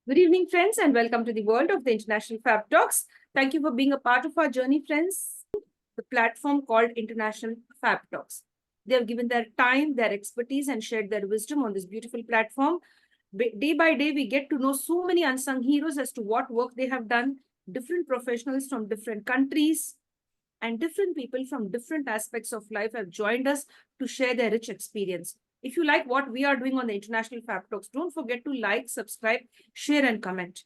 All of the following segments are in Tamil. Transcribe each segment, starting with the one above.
Good evening, friends, and welcome to the world of the International Fab Talks. Thank you for being a part of our journey, friends. The platform called International Fab Talks. They have given their time, their expertise, and shared their wisdom on this beautiful platform. Day by day, we get to know so many unsung heroes as to what work they have done, different professionals from different countries, and different people from different aspects of life have joined us to share their rich experience. If you like what we are doing on the International Fab Talks, don't forget to like, subscribe, share, and comment.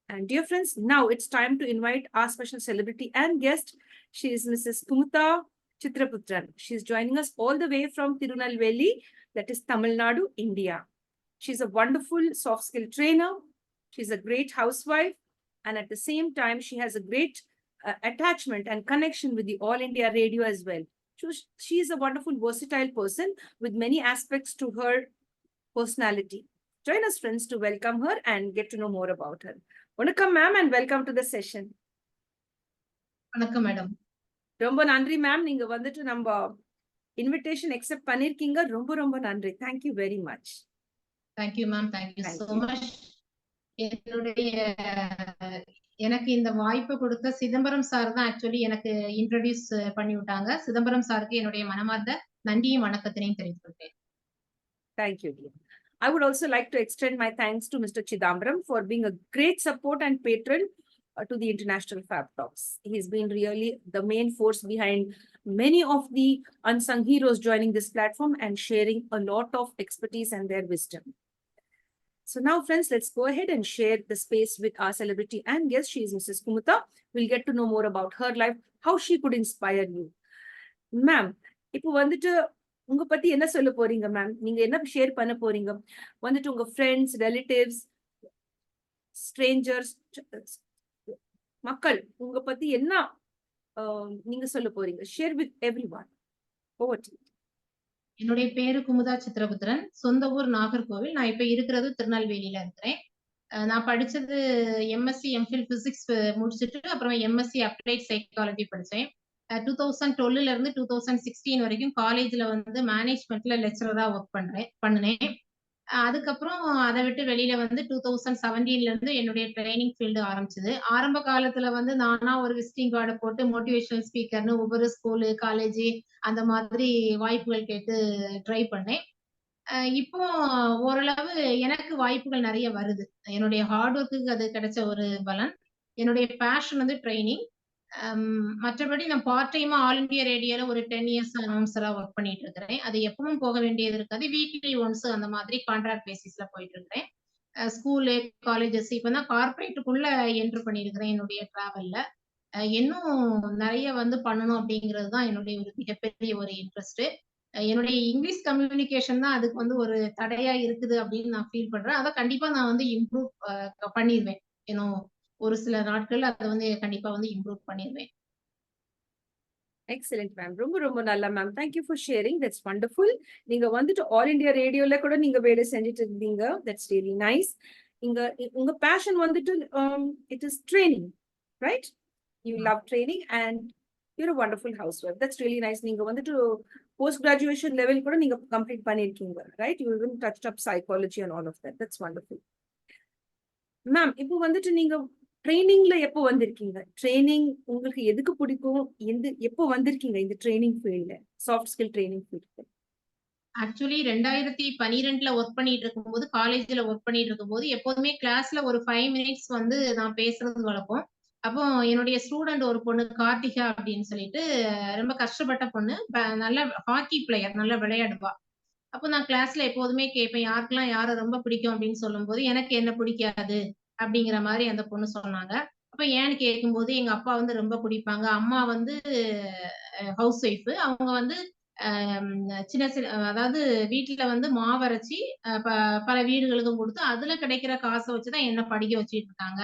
And dear friends, now it's time to invite our special celebrity and guest. She is Mrs. Kumutha Chitraputran. She's joining us all the way from Tirunelveli, that is Tamil Nadu, India. She's a wonderful soft skill trainer. She's a great housewife. And at the same time, she has a great attachment and connection with the All India Radio as well. She is a wonderful, versatile person with many aspects to her personality. Join us, friends, to welcome her and get to know more about her. Vanakkam, ma'am, and welcome to the session. வணக்கம் மேடம். ரொம்ப நன்றி மேம், நீங்க வந்துட்டு நம்ம இன்விடேஷன் அக்செப்ட் பண்ணிருக்கீங்க. ரொம்ப ரொம்ப நன்றி. Thank you very much. Thank you ma'am. Thank you so much. எனக்கு இந்த வாய்ப்பு கொடுத்த சிதம்பரம் சார் தான் ஆக்சுவலி எனக்கு இன்ட்ரோடியூஸ் பண்ணி விட்டாங்க. சிதம்பரம் சாருக்கு என்னுடைய மனமார்ந்த நன்றியும் வணக்கத்தினையும் தெரிவித்துள்ளேன். Thank you. I would also like to extend my thanks to Mr. Chidambaram for being a great support and patron to the International Fab Talks. He's been really the main force behind many of the unsung heroes joining this platform and sharing a lot of expertise and their wisdom. So now, friends, let's go ahead and share the space with our celebrity and guest. She is Mrs. Kumutha. We'll get to know more about her life, how she could inspire you. Ma'am, இப்போ வந்துட்டு உங்க பத்தி என்ன சொல்ல போறீங்க மேம்? நீங்க என்ன ஷேர் பண்ண போறீங்க? வந்துட்டு உங்க ஃப்ரெண்ட்ஸ், ரிலேட்டிவ்ஸ், ஸ்ட்ரேஞ்சர்ஸ், மக்கள் உங்க பத்தி என்ன நீங்க சொல்ல போறீங்க? Share with everyone. Over to you. என்னுடைய பேரு குமுதா சித்ரபுத்திரன். சொந்த ஊர் நாகர்கோவில். நான் இப்ப இருக்கிறது திருநெல்வேலியில இருக்கிறேன். நான் படிச்சது எம்எஸ்சி எம்ஃபில் பிசிக்ஸ் முடிச்சுட்டு அப்புறம் எம்எஸ்சி அப்ளைட் சைக்காலஜி படிச்சேன். 2012ல இருந்து 2016 வரைக்கும் காலேஜ்ல வந்து மேனேஜ்மெண்ட்ல லெக்சரரா ஒர்க் பண்ணினேன். அதுக்கப்புறம் அதை விட்டு வெளியில வந்து 2017ல இருந்து என்னுடைய ட்ரைனிங் ஃபீல்டு ஆரம்பிச்சது. ஆரம்ப காலத்துல வந்து நானா ஒரு விசிட்டிங் கார்டை போட்டு மோட்டிவேஷனல் ஸ்பீக்கர்னு ஒவ்வொரு ஸ்கூலு, காலேஜ் அந்த மாதிரி வாய்ப்புகள் கேட்டு ட்ரை பண்ணேன். இப்போ ஓரளவு எனக்கு வாய்ப்புகள் நிறைய வருது. என்னுடைய ஹார்ட் ஒர்க்குக்கு அது கிடைச்ச ஒரு பலன். என்னுடைய பேஷன் வந்து ட்ரைனிங். மற்றபடி நான் பார்ட் டைமா ஆல் இந்தியா ரேடியோல ஒரு 10 இயர்ஸ் அனௌன்சரா ஒர்க் பண்ணிட்டு இருக்கிறேன். அது எப்பவும் போக வேண்டியது இருக்காது. வீக்லி ஒன்ஸ் அந்த மாதிரி கான்ட்ராக்ட் பேசிஸ்ல போயிட்டு இருக்கிறேன். ஸ்கூலு, காலேஜஸ் இப்பதான் கார்பரேட்டுக்குள்ள என்டர் பண்ணியிருக்கிறேன் என்னுடைய டிராவல்ல. இன்னும் நிறைய வந்து பண்ணணும் அப்படிங்கிறது தான் என்னுடைய ஒரு மிகப்பெரிய ஒரு இன்ட்ரெஸ்ட். என்னுடைய இங்கிலீஷ் கம்யூனிகேஷன் தான் அதுக்கு வந்து ஒரு தடையா இருக்குது அப்படின்னு நான் ஃபீல் பண்றேன். அதை கண்டிப்பா நான் வந்து இம்ப்ரூவ் பண்ணிடுவேன். இன்னும் ஒரு சில நாட்கள் அதை வந்து கண்டிப்பா வந்து இம்ப்ரூவ் பண்ணிடுவேன். Excellent ma'am. ரொம்ப ரொம்ப நல்லா ma'am. Thank you for sharing. That's wonderful. நீங்க வந்துட்டு ஆல் இந்தியா ரேடியோல கூட நீங்க வேலை செஞ்சுட்டு இருந்தீங்க. That's really nice. இங்க உங்க பேஷன் வந்துட்டு it is training, right? You love training and your a wonderful housewife. That's really nice. நீங்க வந்துட்டு போஸ்ட் கிராஜுவேஷன் லெவல் கூட நீங்க கம்ப்ளீட் பண்ணிருக்கீங்க, right? You even touched up psychology and all of that. That's wonderful. Ma'am, இப்போ வந்துட்டு நீங்க ட்ரைனிங்ல எப்போ வந்திருக்கீங்க? ட்ரைனிங் உங்களுக்கு எதுக்கு பிடிக்கும்? எப்போ வந்திருக்கீங்க இந்த ட்ரைனிங் ஃபீல்ட்ல, சாஃப்ட் ஸ்கில் ட்ரைனிங் ஃபீல்ட்ல? ஆக்சுவலி 2012ல ஒர்க் பண்ணிட்டு இருக்கும்போது, காலேஜ்ல ஒர்க் பண்ணிட்டு இருக்கும்போது எப்போதுமே கிளாஸ்ல ஒரு 5 மினிட்ஸ் வந்து நான் பேசுறது வழக்கம். அப்போ என்னுடைய ஸ்டூடெண்ட் ஒரு பொண்ணு கார்த்திகா அப்படின்னு சொல்லிட்டு ரொம்ப கஷ்டப்பட்ட பொண்ணு. நல்ல ஹாக்கி பிளேயர், நல்லா விளையாடுவா. அப்போ நான் கிளாஸ்ல எப்போதுமே கேட்பேன், யாருக்கெல்லாம் யாரை ரொம்ப பிடிக்கும் அப்படின்னு சொல்லும்போது, எனக்கு என்ன பிடிக்காது அப்படிங்கிற மாதிரி அந்த பொண்ணு சொன்னாங்க. அப்ப ஏன்னு கேட்கும்போது, எங்க அப்பா வந்து ரொம்ப பிடிப்பாங்க. அம்மா வந்து ஹவுஸ் ஒய்ஃப். அவங்க வந்து சின்ன சின்ன அதாவது வீட்டுல வந்து மாவரைச்சி பல வீடுகளுக்கும் கொடுத்து அதுல கிடைக்கிற காசை வச்சுதான் என்ன படிக்க வச்சுட்டு இருக்காங்க.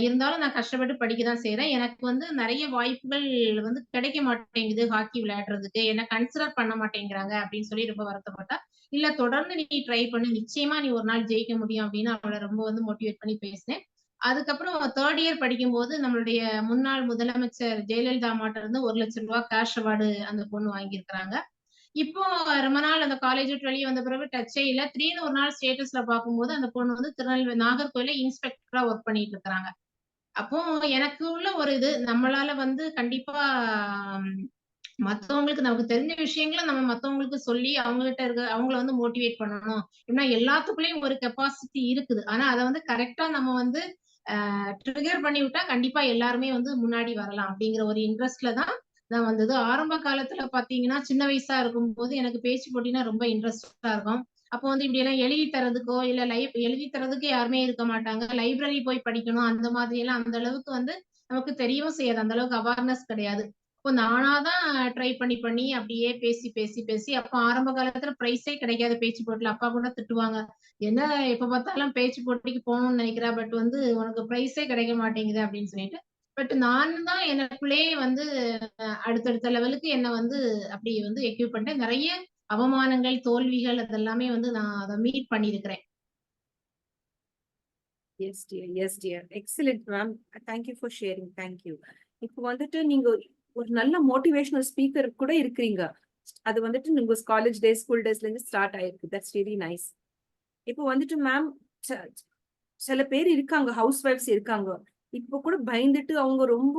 இருந்தாலும் நான் கஷ்டப்பட்டு படிக்கதான் செய்யறேன். எனக்கு வந்து நிறைய வாய்ப்புகள் வந்து கிடைக்க மாட்டேங்குது ஹாக்கி விளையாடுறதுக்கு. என்ன கன்சிடர் பண்ண மாட்டேங்கிறாங்க அப்படின்னு சொல்லி ரொம்ப வருத்தப்பட்டா. இல்ல தொடர்ந்து நீ ட்ரை பண்ணு, நிச்சயமா நீ ஒரு நாள் ஜெயிக்க முடியும் அப்படின்னு அவளை ரொம்ப வந்து மோட்டிவேட் பண்ணி பேசினேன். அதுக்கப்புறம் 3rd இயர் படிக்கும்போது நம்மளுடைய முன்னாள் முதலமைச்சர் ஜெயலலிதா அம்மாட்ட இருந்து 1 லட்சம் ரூபாய் கேஷ் அவார்டு அந்த பொண்ணு வாங்கியிருக்கிறாங்க. இப்போ ரொம்ப நாள் அந்த காலேஜ் விட்டு வெளிய வந்த பிறகு டச்சே இல்ல. திடீர்னு ஒரு நாள் ஸ்டேட்டஸ்ல பார்க்கும்போது அந்த பொண்ணு வந்து திருநெல்வேலி நாகர்கோவில்ல இன்ஸ்பெக்டரா ஒர்க் பண்ணிட்டு இருக்காங்க. அப்போ எனக்கு உள்ள ஒரு இது நம்மளால வந்து கண்டிப்பா ம், மத்தவங்களுக்கு நமக்கு தெரிஞ்ச விஷயங்கள நம்ம மத்தவங்களுக்கு சொல்லி அவங்ககிட்ட இருக்க அவங்கள வந்து மோட்டிவேட் பண்ணணும். ஏன்னா எல்லாத்துக்குள்ளயும் ஒரு கெப்பாசிட்டி இருக்குது. ஆனா அத வந்து கரெக்ட்டா நம்ம வந்து ட்ரிகர் பண்ணி விட்டா கண்டிப்பா எல்லாருமே வந்து முன்னாடி வரலாம் அப்படிங்கிற ஒரு இன்ட்ரெஸ்ட்ல தான் நான் வந்தது. ஆரம்ப காலத்துல பாத்தீங்கன்னா, சின்ன வயசா இருக்கும்போது எனக்கு பேச்சு போட்டினா ரொம்ப இன்ட்ரெஸ்ட்டா இருக்கும். அப்போ வந்து இப்படியெல்லாம் எழுதி தர்றதுக்கோ, இல்ல எழுதி தர்றதுக்கு யாருமே இருக்க மாட்டாங்க. லைப்ரரி போய் படிக்கணும். அந்த மாதிரியெல்லாம் அந்த அளவுக்கு வந்து நமக்கு தெரியவும் செய்யாது. அந்த அளவுக்கு அவேர்னஸ் கிடையாது. அப்போ நானா தான் ட்ரை பண்ணி அப்படியே பேசி அப்போ ஆரம்ப காலத்துல பிரைஸே கிடைக்காது பேச்சு போட்டில. அப்பா கூட திட்டுவாங்க. "என்ன எப்ப பார்த்தாலும் பேச்சு போட்டிக்கு போணும்னு நினைக்கிறா, பட் வந்து உனக்கு பிரைஸே கிடைக்க மாட்டேங்குது" அப்படின்னு சொல்லிட்டு. பட் நானும் தான் எனக்குள்ளேயே வந்து அடுத்தடுத்த லெவலுக்கு என்ன வந்து அப்படி வந்து எக்யூப் பண்ணிட்டேன். நெறைய அவமானங்கள், தோல்விகள் அதெல்லாமே வந்து நான் அத மீட் பண்ணியிருக்கிறேன். S dear, yes dear. Excellent ma'am. Thank you for sharing. Thank you. இப்போ வந்துட்டு நீங்க ஒரு நல்ல மோட்டிவேஷனல் ஸ்பீக்கர் கூட இருக்கிறீங்க. அது வந்துட்டு உங்க காலேஜ் டேஸ், ஸ்கூல் டேஸ்ல இருந்து ஸ்டார்ட் ஆயிருக்கு. That's really nice. இப்போ வந்துட்டு மேம், சில பேர் இருக்காங்க, ஹவுஸ் ஒய்ஃப்ஸ் இருக்காங்க. இப்போ கூட பயந்துட்டு அவங்க ரொம்ப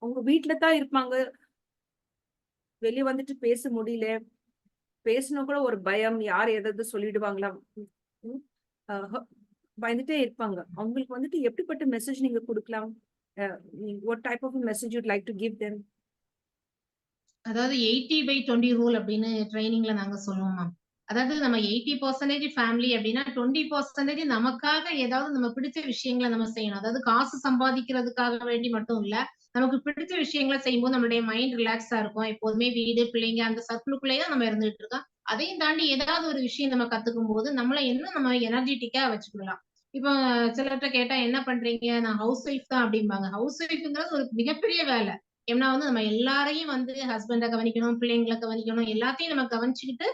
அவங்க வீட்ல தான் இருப்பாங்க. வெளிய வந்துட்டு பேச முடியல. பேசினா கூட ஒரு பயம், யார் ஏதாவது சொல்லிடுவாங்களா? ம். அஹ் பயந்துட்டே இருப்பாங்க. அவங்களுக்கு வந்துட்டு எப்படிப்பட்ட மெசேஜ் நீங்க குடுக்கலாம்? What type of message you'd like to give them? அதாவது 80/20 ரூல் அப்படின்னு ட்ரெய்னிங்ல நாங்க சொல்லுவோம் மேம். அதாவது நம்ம 80% ஃபேமிலி அப்படின்னா 20% நமக்காக ஏதாவது நம்ம பிடிச்ச விஷயங்கள நம்ம செய்யணும். அதாவது காசு சம்பாதிக்கிறதுக்காக வேண்டி மட்டும் இல்ல. நமக்கு பிடிச்ச விஷயங்கள செய்யும்போது நம்மளுடைய மைண்ட் ரிலாக்ஸா இருக்கும். எப்போதுமே வீடு, பிள்ளைங்க அந்த சர்க்கிள்குள்ளேயே தான் நம்ம இருந்துட்டு இருக்கோம். அதையும் தாண்டி ஏதாவது ஒரு விஷயம் நம்ம கத்துக்கும்போது, நம்மள இன்னும் நம்ம எனர்ஜிட்டிக்கா வச்சுக்கிடலாம். இப்போ சிலர்ட்ட கேட்டா என்ன பண்றீங்க? நான் ஹவுஸ் ஒய்ஃப் தான் அப்படிம்பாங்க. ஹவுஸ் ஒய்ஃப்ங்கிறது ஒரு மிகப்பெரிய வேல. ஏன்னா வந்து நம்ம எல்லாரையும் வந்து ஹஸ்பண்ட கவனிக்கணும், பிள்ளைங்கள கவனிக்கணும், எல்லாத்தையும் நம்ம கவனிச்சுக்கிட்டு,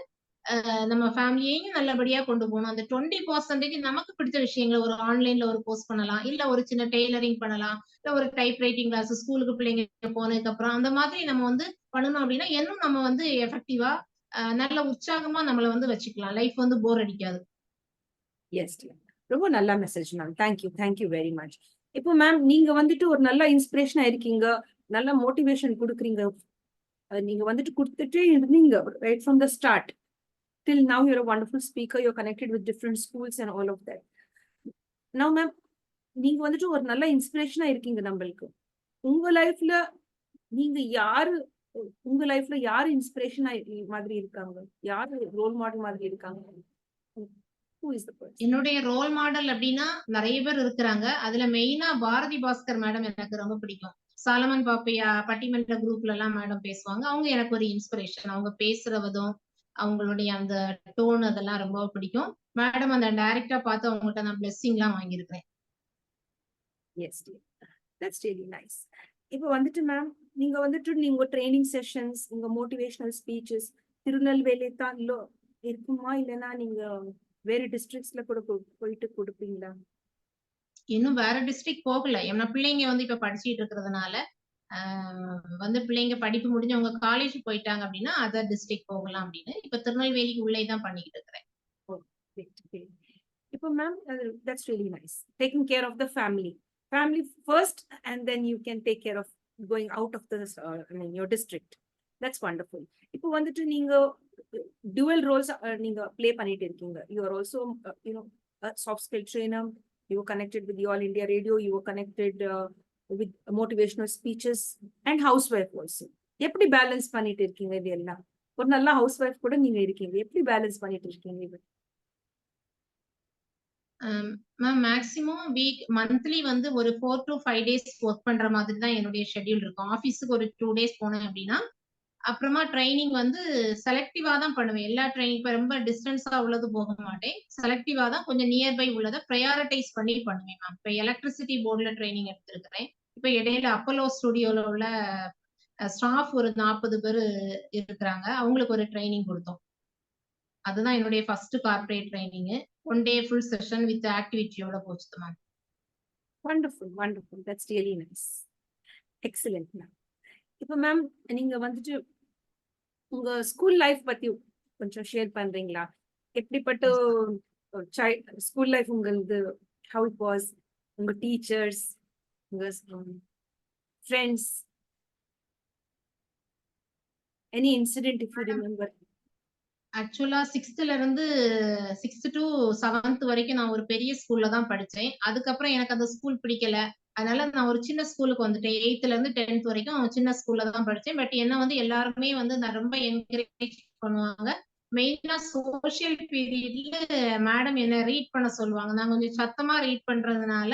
நம்ம ஃபேமிலியையும் நல்லபடியா கொண்டு போணும். அந்த 20% நமக்கு பிடிச்ச விஷயங்கள ஒரு ஆன்லைன்ல ஒரு கோர்ஸ் பண்ணலாம். இல்ல ஒரு சின்ன டெய்லரிங் பண்ணலாம். இல்ல ஒரு டைப் ரைட்டிங் கிளாஸ் ஸ்கூலுக்கு பிள்ளைங்க போனதுக்கப்புறம், அந்த மாதிரி நம்ம வந்து பண்ணணும் அப்டின்னா, இன்னும் நம்ம வந்து எஃபெக்டிவா நல்ல உற்சாகமா நம்மள வந்து வச்சுக்கலாம். லைஃப் வந்து போர் அடிக்காது. S dear. ரொம்ப நல்ல message ma'am. Thank you. Thank you very much. இப்போ மேம், நீங்க வந்துட்டு ஒரு நல்ல இன்ஸ்பிரேஷனா இருக்கீங்க. நல்ல மோட்டிவேஷன் குடுக்குறீங்க. நீங்க வந்துட்டு குடுத்துட்டே இருந்தீங்க right from the start. Till now you're a wonderful speaker. You're connected with different schools and all of that. Now ma'am, நீங்க வந்துட்டு ஒரு நல்ல இன்ஸ்பிரேஷனா இருக்கீங்க நம்மளுக்கு. உங்க லைஃப்ல நீங்க யாரு, உங்க லைஃப்ல யாரு இன்ஸ்பிரேஷனா மாதிரி இருக்காங்க? யாரு ரோல் மாடல் மாதிரி இருக்காங்க? Who is the person? என்னுடைய ரோல் மாடல் அப்டின்னா நெறைய பேர் இருக்குறாங்க. அதுல மெயினா பாரதி பாஸ்கர் மேடம் எனக்கு ரொம்ப பிடிக்கும். சாலமன் பாப்பையா பட்டிமன்ற குரூப்லலாம் மேடம் பேசுவாங்க. அவங்க எனக்கு ஒரு இன்ஸ்பிரேஷன். அவங்க பேசுற விதம், அவங்களுடைய அந்த டோன் அதெல்லாம் ரொம்ப பிடிக்கும். மேடம் அந்த டைரக்ட்டா பார்த்து அவங்கள்ட்ட நான் பிளெஸ்ஸிங்லாம் வாங்கியிருக்கிறேன். Yes dear. That's really nice. இப்போ வந்துட்டு மேம், நீங்க வந்துட்டு நீங்க ட்ரைனிங் செஷன்ஸ், உங்க மோட்டிவேஷனல் ஸ்பீச்சஸ் திருநெல்வேலி தான் இருக்குமா? இல்லைன்னா நீங்க வேற டிஸ்ட்ரிக்ட்ஸ்ல கூட போயிட்டு கொடுப்பீங்களா? இன்னும் வேற டிஸ்ட்ரிக்ட் போகல. ஏன்னா பிள்ளைங்க வந்து இப்ப படிச்சுட்டு இருக்கிறதுனால, ஆ வந்து பிள்ளைங்க படிப்பு முடிஞ்சு அவங்க காலேஜ் போயிட்டாங்க அப்டின்னா, அதர் டிஸ்ட்ரிக்ட் போகலாம் அப்டின்னு. இப்ப திருநெல்வேலிக்கு உள்ளே தான் பண்ணிக்கிட்டு இருக்கிறேன். Oh, great, great. இப்போ ma'am, that's really nice. Taking care of the family. Family first, and then you can take care of going out of this, I mean, your district. That's wonderful. இப்போ வந்துட்டு நீங்க dual roles நீங்க play பண்ணிட்டு இருக்கீங்க. You are also, a soft skill trainer. You were connected with the All India Radio. You were connected with motivational speeches and housewife also. எப்படி பேலன்ஸ் பண்ணிட்டு இருக்கீங்க இது எல்லாம்? ஒரு நல்ல ஹவுஸ் ஒய்ஃப் கூட நீங்க இருக்கீங்க. எப்படி பேலன்ஸ் பண்ணிட்டு இருக்கீங்க இது? மேம் மேக்ஸிமம் மந்த்லி வந்து ஒரு 4 to 5 டேஸ் ஒர்க் பண்ற மாதிரி தான் என்னுடைய ஷெட்யூல் இருக்கும். ஆஃபீஸுக்கு ஒரு 2 டேஸ் போனேன் அப்டின்னா, அப்புறமா ட்ரெய்னிங் வந்து செலக்டிவா தான் பண்ணுவேன். எல்லா ட்ரெய்னிங் இப்ப ரொம்ப டிஸ்டன்ஸா உள்ளது போக மாட்டேன். செலக்டிவா தான் கொஞ்சம் நியர் பை உள்ளத பிரையாரிடைஸ் பண்ணி பண்ணுவேன் மேம். இப்ப எலக்ட்ரிசிட்டி போர்ட்ல ட்ரெய்னிங் எடுத்திருக்கிறேன். இப்ப இடையில அப்போலோ ஸ்டுடியோல உள்ள ஸ்டாஃப் ஒரு 40 பேரு இருக்கிறாங்க. அவங்களுக்கு ஒரு ட்ரெய்னிங் குடுத்தோம். அதுதான் என்னுடைய first corporate training. 1 day full session with ஆக்டிவிட்டியோட போச்சுது ma'am. Wonderful, wonderful. That's really nice. Excellent ma'am. இப்போ மேம், நீங்க வந்துட்டு உங்க ஸ்கூல் லைஃப் பத்தி கொஞ்சம் ஷேர் பண்றீங்களா? எப்படிப்பட்ட ஸ்கூல் லைஃப் உங்களது? How it was? உங்க டீச்சர்ஸ், உங்க friends, any incident if you remember? ஆக்சுவலா 6th இருந்து 6th to 7th வரைக்கும் நான் ஒரு பெரிய ஸ்கூல்ல தான் படிச்சேன். அதுக்கப்புறம் எனக்கு அந்த ஸ்கூல் பிடிக்கல. அதனால நான் ஒரு சின்ன ஸ்கூலுக்கு வந்துட்டேன். 8th இருந்து 10th வரைக்கும் சின்ன ஸ்கூல்ல தான் படிச்சேன். பட் என்ன வந்து எல்லாருமே வந்து நான் ரொம்ப என்கரேஜ் பண்ணுவாங்க. மெயினா சோசியல் பீரியட்ல மேடம் என்ன ரீட் பண்ண சொல்லுவாங்க. நான் கொஞ்சம் சத்தமா ரீட் பண்றதுனால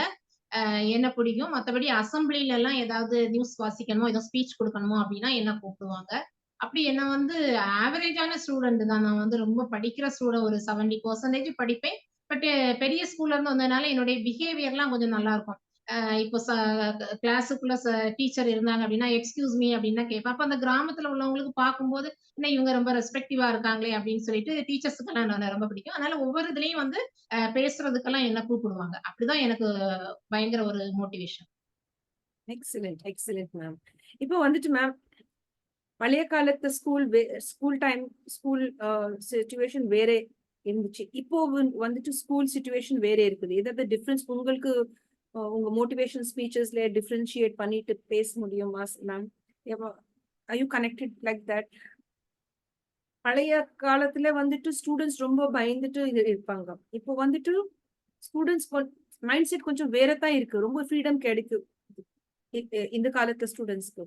என்ன பிடிக்கும். மத்தபடி அசெம்பிளில எல்லாம் ஏதாவது நியூஸ் வாசிக்கணுமோ, ஏதோ ஸ்பீச் குடுக்கணுமோ அப்டின்னா என்ன கூப்பிடுவாங்க. அப்படி என்ன வந்து ஆவரேஜான ஸ்டூடண்ட் தான். நான் வந்து ரொம்ப படிக்கிற ஸ்டூடண்ட் ஒரு 70% படிப்பேன். பட் பெரிய ஸ்கூல்ல இருந்து வந்ததுனால என்னுடைய பிஹேவியர்லாம் கொஞ்சம் நல்லா இருக்கும். இப்போ கிளாஸுக்குள்ள டீச்சர் இருந்தாங்க அப்படின்னா, எக்ஸ்கியூஸ் மீ அப்படின்னு தான் கேட்பேன். அப்ப அந்த கிராமத்துல உள்ளவங்களுக்கு பார்க்கும்போது, என்ன இவங்க ரொம்ப ரெஸ்பெக்டிவா இருக்காங்களே அப்படின்னு சொல்லிட்டு டீச்சர்ஸுக்கெல்லாம் என்ன ரொம்ப பிடிக்கும். அதனால ஒவ்வொரு இதுலயும் வந்து பேசுறதுக்கெல்லாம் என்ன கூப்பிடுவாங்க. அப்படிதான் எனக்கு பயங்கர ஒரு மோட்டிவேஷன். Excellent, excellent ma'am. இப்போ வந்துட்டு மேம், பழைய காலத்து ஸ்கூல் டைம், ஸ்கூல் சிச்சுவேஷன் வேற இருந்துச்சு. இப்போ வந்துட்டு ஸ்கூல் சிச்சுவேஷன் வேற இருக்குது. ஏதாவது டிஃபரன்ஸ் உங்களுக்கு உங்க மோட்டிவேஷன் ஸ்பீச்சஸ்ல டிஃபரன்ஷியேட் பண்ணிட்டு பேச முடியுமா ma'am? Are you connected like that? பழைய காலத்துல வந்துட்டு ஸ்டூடெண்ட்ஸ் ரொம்ப பயந்துட்டு இருப்பாங்க. இப்போ வந்துட்டு ஸ்டூடெண்ட்ஸ் மைண்ட் செட் கொஞ்சம் வேறதான் இருக்கு. ரொம்ப ஃப்ரீடம் கிடைக்கும் இந்த காலத்து ஸ்டூடெண்ட்ஸ்க்கு.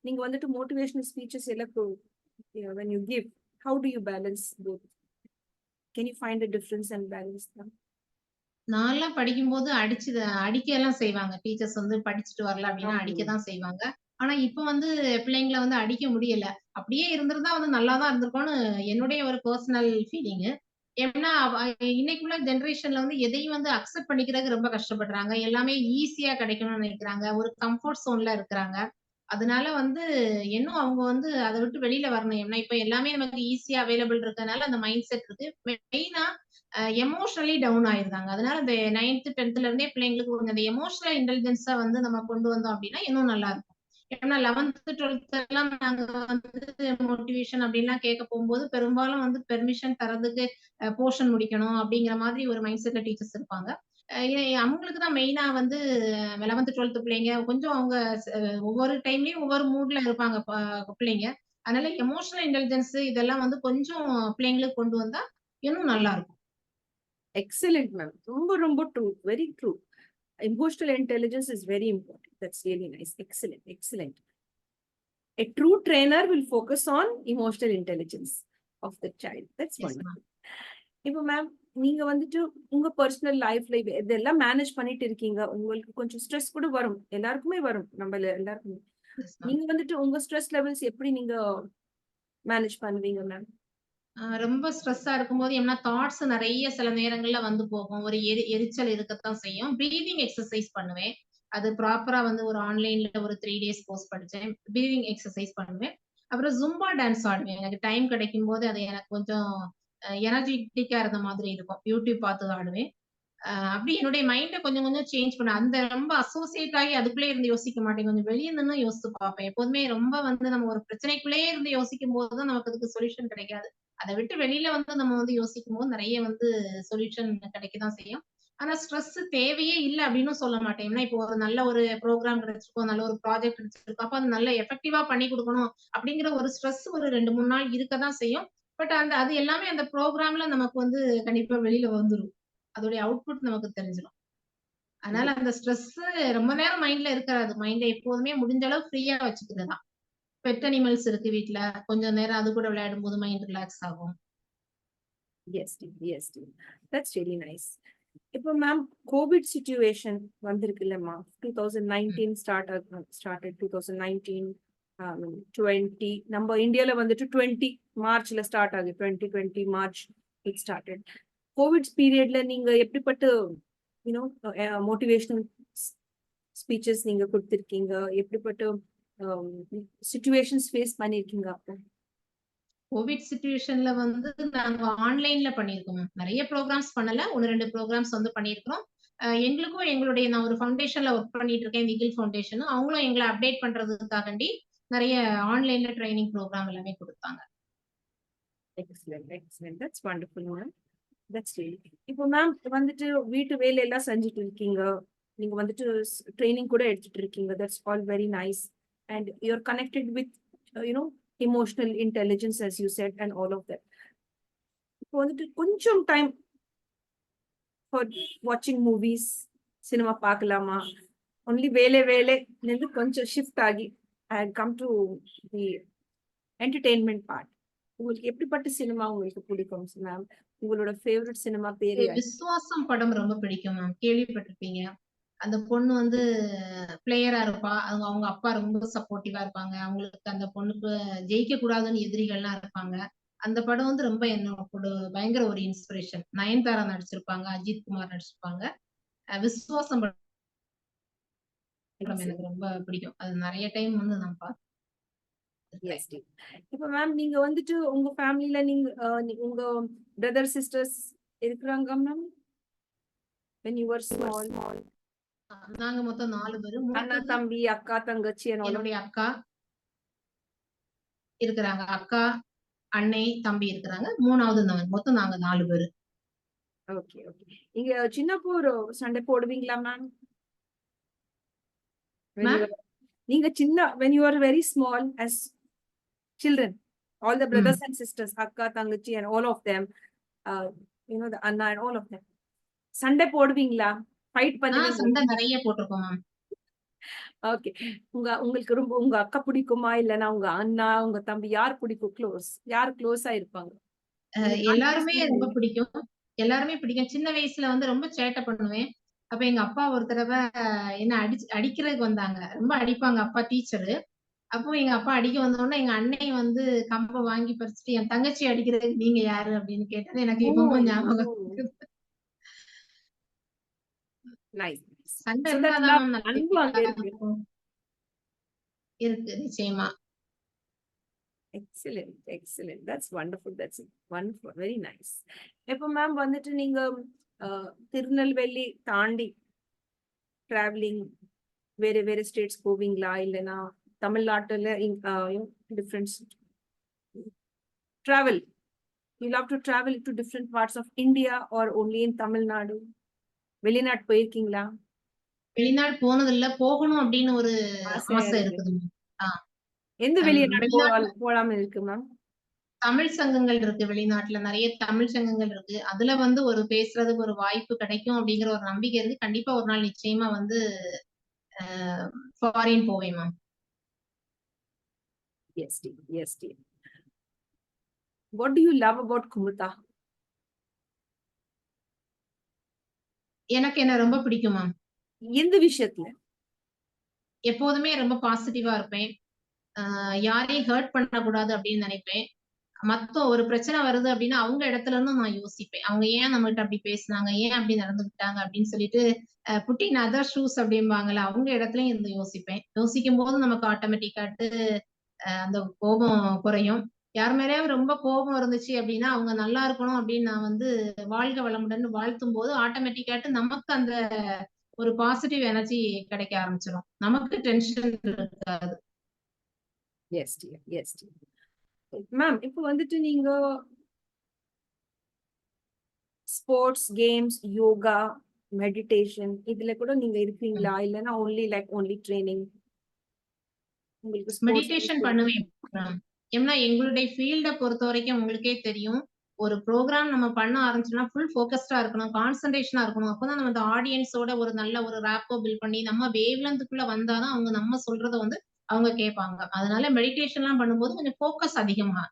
நீங்க வந்துட்டு மோட்டிவேஷனல் ஸ்பீச்சஸ் எல்லாம் when you give, how do you balance both? Can you find a difference and balance them? நான்லாம் படிக்கும்போது அடிக்கலாம் செய்வாங்க. டீச்சர்ஸ் வந்து படிச்சுட்டு வரல அப்டின்னா அடிக்க தான் செய்வாங்க. ஆனா இப்ப வந்து பிள்ளைங்கள வந்து அடிக்க முடியல. அப்படியே இருந்திருந்தா வந்து நல்லா தான் இருந்திருக்கும்னு என்னுடைய ஒரு பெர்சனல் ஃபீலிங்கு. ஏன்னா இன்னைக்கு உள்ள ஜெனரேஷன்ல வந்து எதையும் வந்து அக்செப்ட் பண்ணிக்கிறதுக்கு ரொம்ப கஷ்டப்படுறாங்க. எல்லாமே ஈஸியா கிடைக்கணும்னு நினைக்கிறாங்க. ஒரு கம்ஃபோர்ட் ஜோன்ல இருக்கிறாங்க. அதனால வந்து இன்னும் அவங்க வந்து அத விட்டு வெளியில வரணும். ஏன்னா இப்ப எல்லாமே நமக்கு ஈஸியா அவைலபிள் இருக்கனால அந்த மைண்ட் செட் இருக்கு. மெயினா எமோஷனலி டவுன் ஆயிருந்தாங்க. அதனால இந்த 9th, 10த்ல இருந்தே பிள்ளைங்களுக்கு கொஞ்சம் அந்த எமோஷனல் இன்டெலிஜென்ஸ வந்து நம்ம கொண்டு வந்தோம் அப்டின்னா இன்னும் நல்லா இருக்கும். ஏன்னா 11th, 12th எல்லாம் நாங்க வந்து மோட்டிவேஷன் அப்டின்லாம் கேட்க போம்போது பெரும்பாலும் வந்து பெர்மிஷன் தர்றதுக்கு போர்ஷன் முடிக்கணும் அப்டிங்கிற மாதிரி ஒரு மைண்ட் செட்ல டீச்சர்ஸ் இருப்பாங்க. அவங்களுக்கு தான் மெயினா வந்து 11th, 12th பிள்ளைங்க கொஞ்சம் அவங்க ஒவ்வொரு டைம்லயும் ஒவ்வொரு மூட்ல இருப்பாங்க பிள்ளைங்க. அதனால எமோஷனல் இன்டெலிஜென்ஸ் இதெல்லாம் வந்து கொஞ்சம் பிள்ளைங்களுக்கு கொண்டு வந்தா இன்னும் நல்லா இருக்கும். Excellent ma'am. ரொம்ப ரொம்ப true, very true. Emotional intelligence is very important. That's really nice. Excellent, excellent. A true trainer will focus on emotional intelligence of the child. That's Yes, wonderful. ma'am. இப்போ மேம், நீங்க வந்துட்டு உங்க பர்சனல் லைஃப்ல இதெல்லாம் மேனேஜ் பண்ணிட்டு இருக்கீங்க. உங்களுக்கு கொஞ்சம் ஸ்ட்ரெஸ் கூட வரும். எல்லாருக்குமே வரும். நம்ம எல்லாருக்குமே. Yes, ma'am. நீங்க வந்துட்டு உங்க ஸ்ட்ரெஸ் லெவல்ஸ் எப்படி நீங்க மேனேஜ் பண்ணுவீங்க மேம்? ரொம்ப ஸ்ட்ரெஸ்ஸா இருக்கும்போது என்ன தாட்ஸ் நெறைய சில நேரங்கள்ல வந்து போகும். ஒரு எரிச்சல் இருக்கத்தான் செய்யும். பிரீதிங் எக்சர்சைஸ் பண்ணுவேன். அது ப்ராப்பரா வந்து ஒரு ஆன்லைன்ல ஒரு 3 டேஸ் கோர்ஸ் படிச்சேன். பிரீதிங் எக்சர்சைஸ் பண்ணுவேன். அப்புறம் ஜும்பா டான்ஸ் ஆடுவேன். எனக்கு டைம் கிடைக்கும்போது அது எனக்கு கொஞ்சம் எனர்ஜிட்டிக்கா இருந்த மாதிரி இருக்கும். YouTube பார்த்து ஆடுவேன். அப்படி என்னுடைய மைண்ட கொஞ்சம் கொஞ்சம் சேஞ்ச் பண்ணேன். அந்த ரொம்ப அசோசியேட் ஆகி அதுக்குள்ளயே இருந்து யோசிக்க மாட்டேன். கொஞ்சம் வெளிய நின்னு யோசிச்சு பார்ப்பேன். எப்போதுமே ரொம்ப வந்து நம்ம ஒரு பிரச்சனைக்குள்ளேயே இருந்து யோசிக்கும்போது தான் நமக்கு அதுக்கு சொல்யூஷன் கிடைக்காது. அத விட்டு வெளியில வந்து நம்ம வந்து யோசிக்கும்போது நெறைய வந்து சொல்யூஷன் கிடைக்க தான் செய்யும். ஆனா ஸ்ட்ரெஸ் தேவையே இல்ல அப்டின்னும் சொல்ல மாட்டேன். ஏன்னா இப்போ ஒரு நல்ல ஒரு புரோகிராம் கிடைச்சிருக்கும். நல்ல ஒரு ப்ராஜெக்ட் கிடைச்சிருக்கும். அப்ப அது நல்ல எஃபெக்டிவா பண்ணி குடுக்கணும் அப்டிங்கிற ஒரு ஸ்ட்ரெஸ் ஒரு 2, 3 நாள் இருக்க தான் செய்யும். பட் அது எல்லாமே அந்த புரோகிராம்ல நமக்கு வந்து கண்டிப்பா வெளியில வந்துரும். அதோடைய அவுட்புட் நமக்கு தெரிஞ்சிரும். அதனால அந்த ஸ்ட்ரெஸ் ரொம்ப நேரம் மைண்ட்ல இருக்காது. மைண்ட எப்போதுமே முடிஞ்ச அளவு ஃப்ரீயா வச்சுக்கிறது தான். பெட் அனிமல்ஸ் இருக்கு வீட்ல. கொஞ்சம் நேரம் அது கூட விளையாடும்போது மைண்ட் ரிலாக்ஸ் ஆகும். Yes, dear. Yes, dear. That's really nice. இப்போ மேம், கோவிட் சிச்சுவேஷன் வந்திருக்குல்லம்மா. 2019 started 2019, 20 நம்ம இந்தியால வந்துட்டு 20 மார்ச்ல ஸ்டார்ட் ஆகுது. 2020 மார்ச் இட் ஸ்டார்டட். கோவிட் பீரியட்ல நீங்க எப்படிப்பட்ட யூனோ மோட்டிவேஷனல் ஸ்பீச்சஸ் நீங்க கொடுத்திருக்கீங்க? எப்படிப்பட்ட சிச்சுவேஷன்ஸ் ஃபேஸ் பண்ணிருக்கீங்க அப்போ? கோவிட் சிச்சுவேஷன்ல வந்து நாங்க ஆன்லைன்ல பண்ணியிருக்கோம் மேம். நெறைய புரோகிராம்ஸ் பண்ணல. 1, 2 புரோகிராம்ஸ் வந்து பண்ணியிருக்கிறோம். எங்களுக்கும் நான் ஒரு ஃபவுண்டேஷன்ல ஒர்க் பண்ணிட்டு இருக்கேன். விகில் ஃபவுண்டேஷன். அவங்களும் எங்கள அப்டேட் பண்றதுக்காகண்டி நிறைய ஆன்லைன்ல ட்ரைனிங் ப்ரோக்ராம் எல்லாமே கொடுத்தாங்க. Excellent, excellent. That's wonderful ma'am. That's really. இப்போ மேம் வந்துட்டு வீட்டு வேலையெல்லாம் செஞ்சுட்டு இருக்கீங்க. நீங்க வந்துட்டு ட்ரைனிங் கூட எடுத்துட்டு இருக்கீங்க. That's all very nice. And you are connected with you know emotional intelligence as you said and all of that. இப்போ வந்துட்டு கொஞ்சம் டைம் ஃபார் வாட்சிங் மூவிஸ், சினிமா பார்க்கலாமா? ஒன்லி வேலையிலேருந்து கொஞ்சம் ஷிஃப்ட் ஆகி I come to the entertainment part. உங்களுக்கு எப்படிப்பட்ட சினிமா உங்களுக்கு பிடிக்கும் மேம்? உங்களோட ஃபேவரட் சினிமா பேர் யாரு? விசுவாசம் படம் ரொம்ப பிடிக்கும் மேம். கேள்விப்பட்டிருப்பீங்க. அந்த பொண்ணு வந்து பிளேயரா இருப்பா. அவங்க அப்பா ரொம்ப சப்போர்ட்டிவா இருப்பாங்க. அவங்களுக்கு அந்த பொண்ணுக்கு ஜெயிக்க கூடாதுன்னு எதிரிகள்லாம் இருப்பாங்க. அந்த படம் வந்து ரொம்ப என்னோட பயங்கர ஒரு இன்ஸ்பிரேஷன். நயன்தாரா நடிச்சிருப்பாங்க, அஜித் குமார் நடிச்சிருப்பாங்க. விசுவாசம் படம் எனக்கு ரொம்ப பிடிக்கும். அது நிறைய டைம் வந்து நான் பார்த்திருக்கேன். S T. இப்போ மேம் நீங்க வந்துட்டு உங்க ஃபேமிலில நீங்க உங்க பிரதர் சிஸ்டர்ஸ் இருக்கிறாங்க ma'am? when you were small. நாங்க மொத்தம் 4 பேரு. அண்ணா தம்பி அக்கா தங்கச்சி என்னுடைய அக்கா இருக்கிறாங்க. அக்கா, அண்ணே, தம்பி இருக்கிறாங்க. 3வது நான். மொத்தம் நாங்க 4 பேரு. Okay, okay. நீங்க சின்னப்போ ஒரு சண்டை போடுவீங்களா மேம்? நீங்க சின்ன when you are very small as children, all the brothers and sisters, akka thangachi and all of them, you know, the anna and all of them, சண்டை போடுவீங்களா? ஃபைட் பண்ணுவீங்களா? சண்டை நிறைய போட்டிருக்கோம் மேம். ஓகே. உங்களுக்கு ரொம்ப உங்க அக்கா பிடிக்குமா? இல்லனா உங்க அண்ணா, உங்க தம்பி யார் பிடிக்கும்? யார் க்ளோஸா இருப்பாங்க? எல்லாருமே ரொம்ப பிடிக்கும். எல்லாருமே பிடிக்கும். சின்ன வயசுல வந்து ரொம்ப சேட்டை பண்ணுவேன். அப்ப எங்க அப்பா ஒரு தடவை என்ன அடிக்கிறதுக்கு வந்தாங்க. ரொம்ப அடிப்பாங்க. அப்பா டீச்சரு. அப்போ எங்க அப்பா அடிக்க வந்தோடனே எங்க அண்ணன் வந்து கம்ப வாங்கி பறிச்சுட்டு என் தங்கச்சி அடிக்கிறதுக்கு நீங்க யாரு அப்படின்னு கேட்டது எனக்கு இப்பவும் ஞாபகம் சண்டை இருந்தாதான் இருக்கு நிச்சயமா. Excellent, excellent. That's wonderful. That's wonderful. Very nice. இப்போ மேம் வந்துட்டு நீங்க திருநெல்வேலி தாண்டி டிராவலிங் வேற வேற ஸ்டேட்ஸ் போவீங்களா? இல்லைன்னா தமிழ்நாட்டுல different travel? You love to travel to different parts of India or only in Tamil Nadu? வெளிநாட்டு போயிருக்கீங்களா? வெளிநாடு போனதில்ல. போகணும் அப்படின்னு ஒரு ஆசை இருக்குது. எந்த வெளிநாடு போலாம இருக்கு மேம்? தமிழ் சங்கங்கள் இருக்கு வெளிநாட்டுல. நிறைய தமிழ் சங்கங்கள் இருக்கு. அதுல வந்து ஒரு பேசுறதுக்கு ஒரு வாய்ப்பு கிடைக்கும் அப்படிங்கிற ஒரு நம்பிக்கை இருக்கு. கண்டிப்பா ஒரு நாள் நிச்சயமா வந்து ஃபாரின் போவேன் ma'am. Yes, dear. Yes, dear. What do you love about Kumutha? எனக்கு என்ன ரொம்ப பிடிக்கும் மேம். எந்த விஷயத்துல? எப்போதுமே ரொம்ப பாசிட்டிவா இருப்பேன். யாரையும் ஹர்ட் பண்ணக்கூடாது அப்படின்னு நினைப்பேன். ஒரு பிரச்சனை வருது அப்படின்னா அவங்க இடத்துல இருந்து நான் யோசிப்பேன். அவங்க ஏன் நம்மகிட்ட அப்படி பேசினாங்க, ஏன் அப்படி நடந்துக்கிட்டாங்க அப்படின்னு சொல்லிட்டு புட் இன் அதர் ஷூஸ் அப்படிம்பாங்கல்ல, அவங்க இடத்துலயும் இருந்து யோசிப்பேன். யோசிக்கும் போது நமக்கு ஆட்டோமேட்டிக்காட்டு அந்த கோபம் குறையும். யார் மேலேயாவது ரொம்ப கோபம் இருந்துச்சு அப்படின்னா அவங்க நல்லா இருக்கணும் அப்படின்னு நான் வந்து வாழ்க வளமுடன் வாழ்த்தும் போது ஆட்டோமேட்டிக்காட்டு நமக்கு அந்த ஒரு பாசிட்டிவ் எனர்ஜி கிடைக்க ஆரம்பிச்சிடும். நமக்கு டென்ஷன் இருக்காது. S dear, yes dear. Ma'am இப்போ வந்துட்டு நீங்க ஸ்போர்ட்ஸ், கேம்ஸ், யோகா, மெடிடேஷன் இதுல கூட நீங்க இருக்கீங்களா? இல்லைன்னா only ட்ரைனிங்? மெடிடேஷன் பண்ணுவேன். ஏன்னா எங்களுடைய ஃபீல்ட பொறுத்த வரைக்கும் உங்களுக்கே தெரியும். ஒரு ப்ரோக்ராம் நம்ம பண்ண ஆரம்பிச்சோம்னா ஃபுல் ஃபோக்கஸ்டா இருக்கணும், கான்சன்ட்ரேஷனா இருக்கணும். அப்பதான் நம்ம அந்த ஆடியன்ஸோட ஒரு நல்ல ஒரு ராப்போ பில்ட் பண்ணி நம்ம வேவ்லென்த்க்குள்ள வந்தாதான் அவங்க நம்ம சொல்றத வந்து அவங்க கேட்பாங்க. அதனால மெடிடேஷன்லாம் பண்ணும்போது கொஞ்சம் ஃபோக்கஸ் அதிகமா,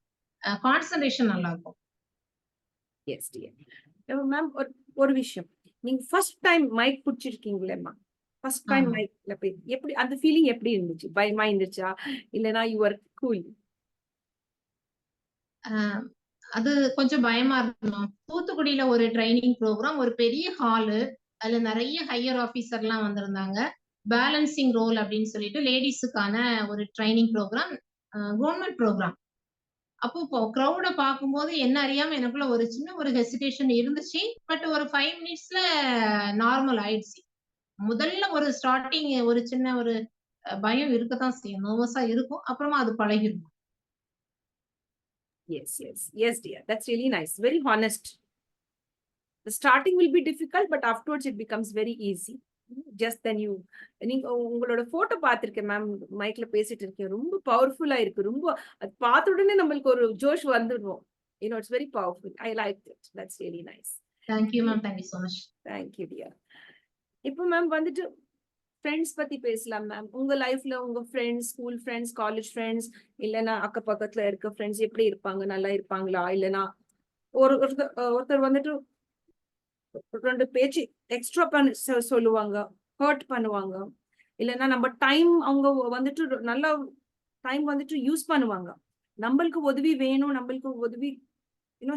கான்சன்ட்ரேஷன் நல்லா இருக்கும். S dear. மேம் ஒரு விஷயம், நீங்க ஃபர்ஸ்ட் டைம் மைக் பிடிச்சிருக்கீங்களேம்மா, ஃபர்ஸ்ட் டைம் மைக்ல போய் எப்படி அந்த ஃபீலிங் எப்படி இருந்துச்சு? பயமா இருந்துச்சா? இல்லனா யூ ஆர் கூல்? அது கொஞ்சம் பயமா இருந்தோம். தூத்துக்குடியில ஒரு ட்ரைனிங் ப்ரோக்ராம், ஒரு பெரிய ஹாலு, அதுல நிறைய ஹையர் ஆபீசர்லாம் வந்திருந்தாங்க. பேலன்சிங் ரோல் அப்படின்னு சொல்லிட்டு லேடிஸுக்கான ஒரு ட்ரைனிங் ப்ரோக்ராம், கவர்மெண்ட் ப்ரோக்ராம். அப்போ கிரௌட பார்க்கும்போது என்ன அறியாம எனக்குள்ள ஒரு சின்ன ஒரு ஹெசிடேஷன் இருந்துச்சு. பட் ஒரு 5 மினிட்ஸ்ல நார்மல் ஆயிடுச்சு. முதல்ல ஒரு ஸ்டார்டிங் ஒரு சின்ன ஒரு பயம் இருக்கத்தான் செய்யும். நர்வஸா இருக்கும். அப்புறமா அது பழகிரும். Yes, yes, yes, dear. That's really nice. Very honest. The starting will be difficult, but afterwards it becomes very easy. Just then you நீங்க உங்களோட போட்டோ பார்த்திருக்கேன் மேம். மைக்ல பேசிட்டு இருக்கேன். ரொம்ப பவர்ஃபுல்லா இருக்கு. ரொம்ப அது பார்த்த உடனே நம்மளுக்கு ஒரு ஜோஷ் வந்துடும். It's very powerful. I liked it. That's really nice. Thank you ma'am. Thank you so much. Thank you, dear. இப்போ மேம் வந்துட்டு ஃப்ரெண்ட்ஸ் பத்தி பேசலாம் மேம். உங்க லைஃப்ல உங்க friends, school friends, college friends, இல்லைன்னா அக்க பக்கத்துல இருக்க ஃப்ரெண்ட்ஸ் எப்படி இருப்பாங்க? நல்லா இருப்பாங்களா? இல்லைன்னா ஒருத்தர் வந்துட்டு 2 பேச்சு எக்ஸ்ட்ரா சொல்லுவாங்க, ஹர்ட் பண்ணுவாங்க. இல்லைன்னா நம்ம டைம் அவங்க வந்துட்டு நல்லா டைம் வந்துட்டு யூஸ் பண்ணுவாங்க. நம்மளுக்கு உதவி வேணும், நம்மளுக்கு உதவி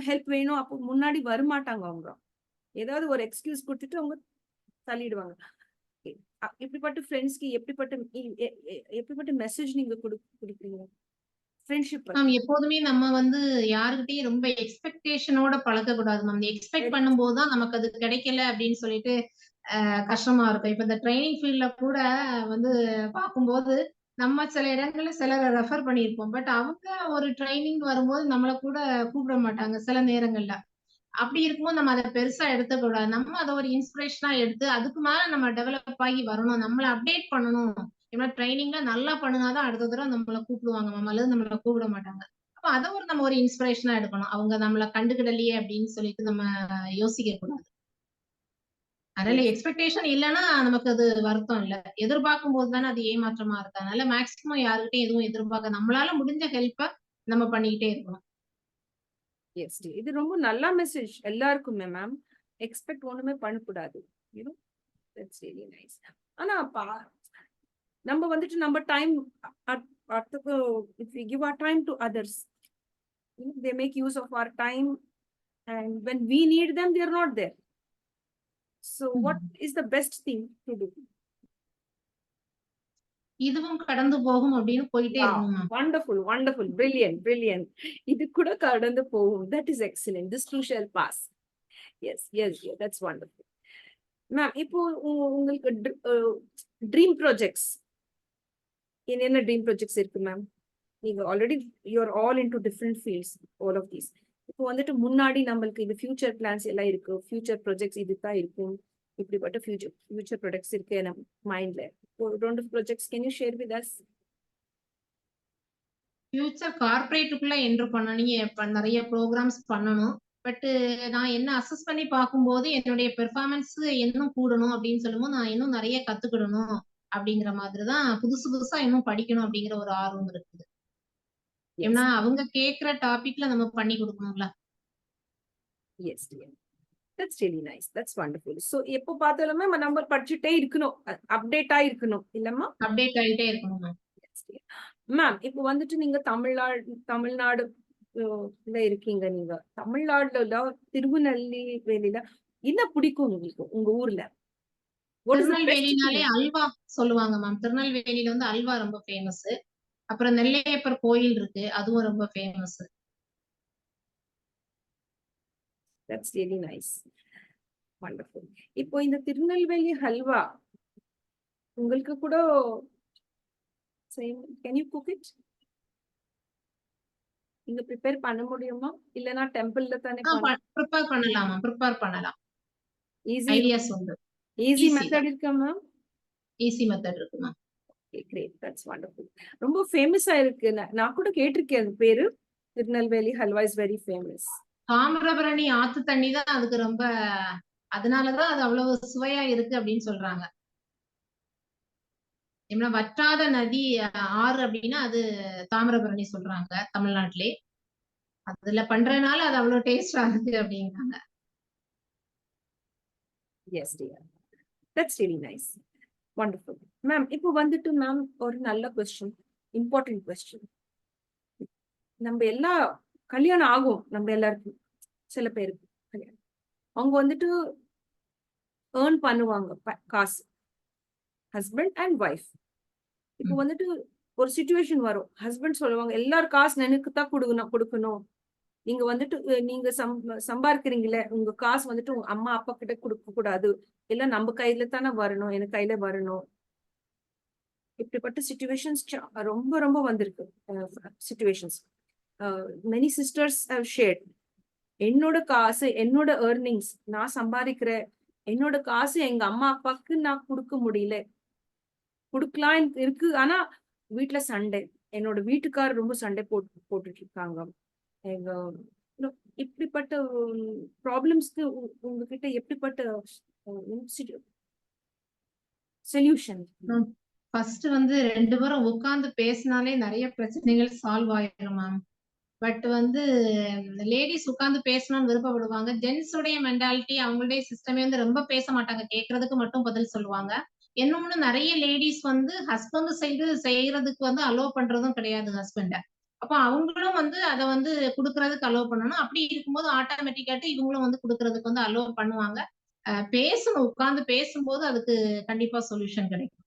ஹெல்ப் வேணும். அப்போ முன்னாடி வரமாட்டாங்க அவங்க. ஏதாவது ஒரு எக்ஸ்கியூஸ் கொடுத்துட்டு அவங்க தள்ளிடுவாங்க. இப்படிப்பட்ட ஃப்ரெண்ட்ஸ்க்கு எப்படிப்பட்ட மெசேஜ் நீங்க கொடுப்பீங்க? ஃப்ரெண்ட்ஷிப் மேம் எப்போதுமே நம்ம வந்து யாருகிட்டயும் ரொம்ப எக்ஸ்பெக்டேஷனோட பழக்கக்கூடாது மேம். எக்ஸ்பெக்ட் பண்ணும்போது தான் நமக்கு அது கிடைக்கல அப்படின்னு சொல்லிட்டு கஷ்டமா இருக்கும். இப்ப இந்த ட்ரைனிங் ஃபீல்ட்ல கூட வந்து பார்க்கும்போது நம்ம சில இடங்கள்ல சிலரை ரெஃபர் பண்ணியிருப்போம். பட் அவங்க ஒரு ட்ரைனிங் வரும்போது நம்மள கூட கூப்பிட மாட்டாங்க சில நேரங்கள்ல. அப்படி இருக்கும்போது நம்ம அத பெருசா எடுத்துக்க கூடாது. நம்ம அத ஒரு இன்ஸ்பிரேஷனா எடுத்து அதுக்கு மேல நம்ம டெவலப் ஆகி வரணும். நம்மள அப்டேட் பண்ணணும். ஏன்னா ட்ரைனிங்ல நல்லா பண்ணுனாதான் அடுத்த தடவை நம்மள கூப்பிடுவாங்க மேம். அல்லது நம்மள கூப்பிட மாட்டாங்க. அப்ப அத நம்ம ஒரு இன்ஸ்பிரேஷனா எடுக்கணும். அவங்க நம்மள கண்டுக்கிடலையே அப்படின்னு சொல்லிட்டு நம்ம யோசிக்க கூடாது. அதனால எக்ஸ்பெக்டேஷன் இல்லன்னா நமக்கு அது வருத்தம் இல்ல. எதிர்பார்க்கும் போது தானே அது ஏமாற்றமா இருக்கு. அதனால மேக்ஸிமம் யாருகிட்டயும் எதுவும் எதிர்பார்க்க நம்மளால முடிஞ்ச ஹெல்ப்ப நம்ம பண்ணிக்கிட்டே இருக்கணும். எஸ், இது ரொம்ப நல்ல மெசேஜ் எல்லாருக்குமே மேம். எக்ஸ்பெக்ட் ஒண்ணுமே பண்ணக்கூடாது. That's really nice. ஆனா நம்ம வந்துட்டு நம்ம time if we give our time to others, they make use of our time, and when we need them they are not there. So what is the best thing to do? இதுவும் கடந்து போகும் அப்படின்னு போயிட்டே இருக்கணும். Wonderful, wonderful, brilliant, brilliant. இது கூட கடந்து போகும். That is excellent. This too shall pass. Yes, yes, yes, that's wonderful. Ma'am இப்போ உங்களுக்கு ட்ரீம் ப்ராஜெக்ட்ஸ் என்னென்ன ட்ரீம் ப்ராஜெக்ட்ஸ் இருக்கு மேம்? நீங்க already you are all into different fields, all of these. இப்போ வந்துட்டு முன்னாடி நம்மளுக்கு இந்த ஃபியூச்சர் பிளான்ஸ் எல்லாம் இருக்கு, ஃபியூச்சர் ப்ராஜெக்ட்ஸ் இதுதான் இருக்கும், இப்படிப்பட்ட ஃபியூச்சர் ப்ராஜெக்ட்ஸ் இருக்கு நம்ம மைண்ட்ல. ஒரு 2 projects can you share with us? Future கார்ப்பரேட்டுக்குள்ள என்டர் பண்ணணும். நிறைய ப்ரோக்ராம்ஸ் பண்ணணும். பட் நான் என்ன அசஸ் பண்ணி பார்க்கும்போது என்னுடைய பெர்ஃபார்மன்ஸ் இன்னும் கூடணும் அப்படின்னு சொல்லும்போது நான் இன்னும் நிறைய கத்துக்கிடணும் அப்படிங்கிற மாதிரிதான் புதுசு புதுசா இன்னும் படிக்கணும் அப்படிங்கிற ஒரு ஆர்வம் இருக்குது. ஏன்னா அவங்க கேக்குற டாபிக்ல நம்ம பண்ணி கொடுக்கணும்ல. S dear, that's really nice, that's wonderful. So எப்போ பார்த்தாலுமே நம்ம படிச்சுட்டே இருக்கணும், அப்டேட்டா இருக்கணும் இல்லம்மா? அப்டேட் ஆயிட்டே இருக்கணும் மேம். இப்போ வந்துட்டு நீங்க தமிழ்நாடு இருக்கீங்க. நீங்க தமிழ்நாடுல திருநெல்வேலியில என்ன பிடிக்கும் உங்களுக்கு உங்க ஊர்ல? திருநெல்வேலினாலே அல்வா சொல்லுவாங்க மேம். திருநெல்வேலியில வந்து அல்வா ரொம்ப ஃபேமஸ். அப்புறம் நெல்லையப்பர் கோயில் இருக்கு, அதுவும் ரொம்ப famous. That's really nice. Wonderful. இப்போ இந்த திருநெல்வேலி ஹல்வா உங்களுக்கு கூட can you cook it? நீங்க ப்ரிப்பேர் பண்ண முடியுமா? இல்லனா டெம்பிள்ல தானே ப்ரிப்பேர் பண்ணலாம் மேம். ப்ரிப்பேர் பண்ணலாம். ஈஸி ஐடியாஸ் உண்டு. ஈஸி மெத்தட் இருக்கா மேம்? ஈஸி மெத்தட் இருக்கு ma'am. Okay, great, that's wonderful. ரொம்ப ஃபேமஸா இருக்கு. நான் கூட கேட்டிருக்கேன் அந்த பேரு. Tirunelveli halwa is very famous. Thamirabarani ஆத்து தண்ணி தான் அதுக்கு ரொம்ப, அதனாலதான் அது அவ்வளவு சுவையா இருக்கு அப்படின்னு சொல்றாங்க. என்ன வற்றாத நதி ஆறு அப்படின்னா அது தாமிரபரணி சொல்றாங்க தமிழ்நாட்டிலே. அதுல பண்றதுனால அது அவ்வளவு டேஸ்டா இருக்கு அப்படிங்கிறாங்க. Yes dear, that's really nice, wonderful. Ma'am இப்போ வந்துட்டு மேம் ஒரு நல்ல क्वेश्चन, இம்பார்ட்டன்ட் क्वेश्चन. நம்ம எல்லா கல்யாணம் ஆகும், நம்ம எல்லாருக்கும் சில பேருக்கு கல்யாணம், அவங்க வந்துட்டு ஏர்ன் பண்ணுவாங்க காசு, ஹஸ்பண்ட் அண்ட் ஒய்ஃப். இப்போ வந்துட்டு ஒரு சிச்சுவேஷன் வரும், ஹஸ்பண்ட் சொல்லுவாங்க எல்லாரும் காசு எனக்கு தான் கொடுக்கணும், நீங்க வந்துட்டு நீங்க சம்பாதிக்கிறீங்களே உங்க காசு வந்துட்டு உங்க அம்மா அப்பா கிட்ட கொடுக்க கூடாது, இல்ல நம்ம கையில தானே வரணும், எனக்கு கையில வரணும். இப்படிப்பட்ட சிச்சுவேஷன்ஸ் ரொம்ப ரொம்ப வந்திருக்கு. Situations many sisters have shared. என்னோட காசு, என்னோட ஏர்னிங்ஸ், நான் சம்பாதிக்கிற என்னோட காசு எங்க அம்மா அப்பாவுக்கு நான் கொடுக்க முடியல. கொடுக்கலாம் இருக்கு, ஆனா வீட்டுல சண்டை. என்னோட வீட்டுக்காரர் ரொம்ப சண்டை போட்டுட்டு இருக்காங்க. எங்க இப்படிப்பட்ட ப்ராப்ளம்ஸ்க்கு உங்ககிட்ட எப்படிப்பட்ட சொல்யூஷன்? ஃபர்ஸ்ட் வந்து 2 பேரும் உட்கார்ந்து பேசினாலே நிறைய பிரச்சனைகள் சால்வ் ஆயிடும் மேம். பட் வந்து லேடிஸ் உட்கார்ந்து பேசணும்னு விருப்பப்படுவாங்க. ஜென்ஸ் உடைய மென்டாலிட்டி, அவங்களுடைய சிஸ்டமே வந்து ரொம்ப பேச மாட்டாங்க, கேட்கறதுக்கு மட்டும் பதில் சொல்லுவாங்க. இன்னொன்னு நிறைய லேடிஸ் வந்து ஹஸ்பண்ட் சைடு செய்யறதுக்கு வந்து அலோவ் பண்றதும் கிடையாது ஹஸ்பண்ட. அப்ப அவங்களும் வந்து அதை வந்து குடுக்கறதுக்கு அலோவ் பண்ணணும். அப்படி இருக்கும்போது ஆட்டோமேட்டிக்காட்டு இவங்களும் வந்து குடுக்கறதுக்கு வந்து அலோவ் பண்ணுவாங்க. பேசணும், உட்கார்ந்து பேசும்போது அதுக்கு கண்டிப்பா சொல்யூஷன் கிடைக்கும்.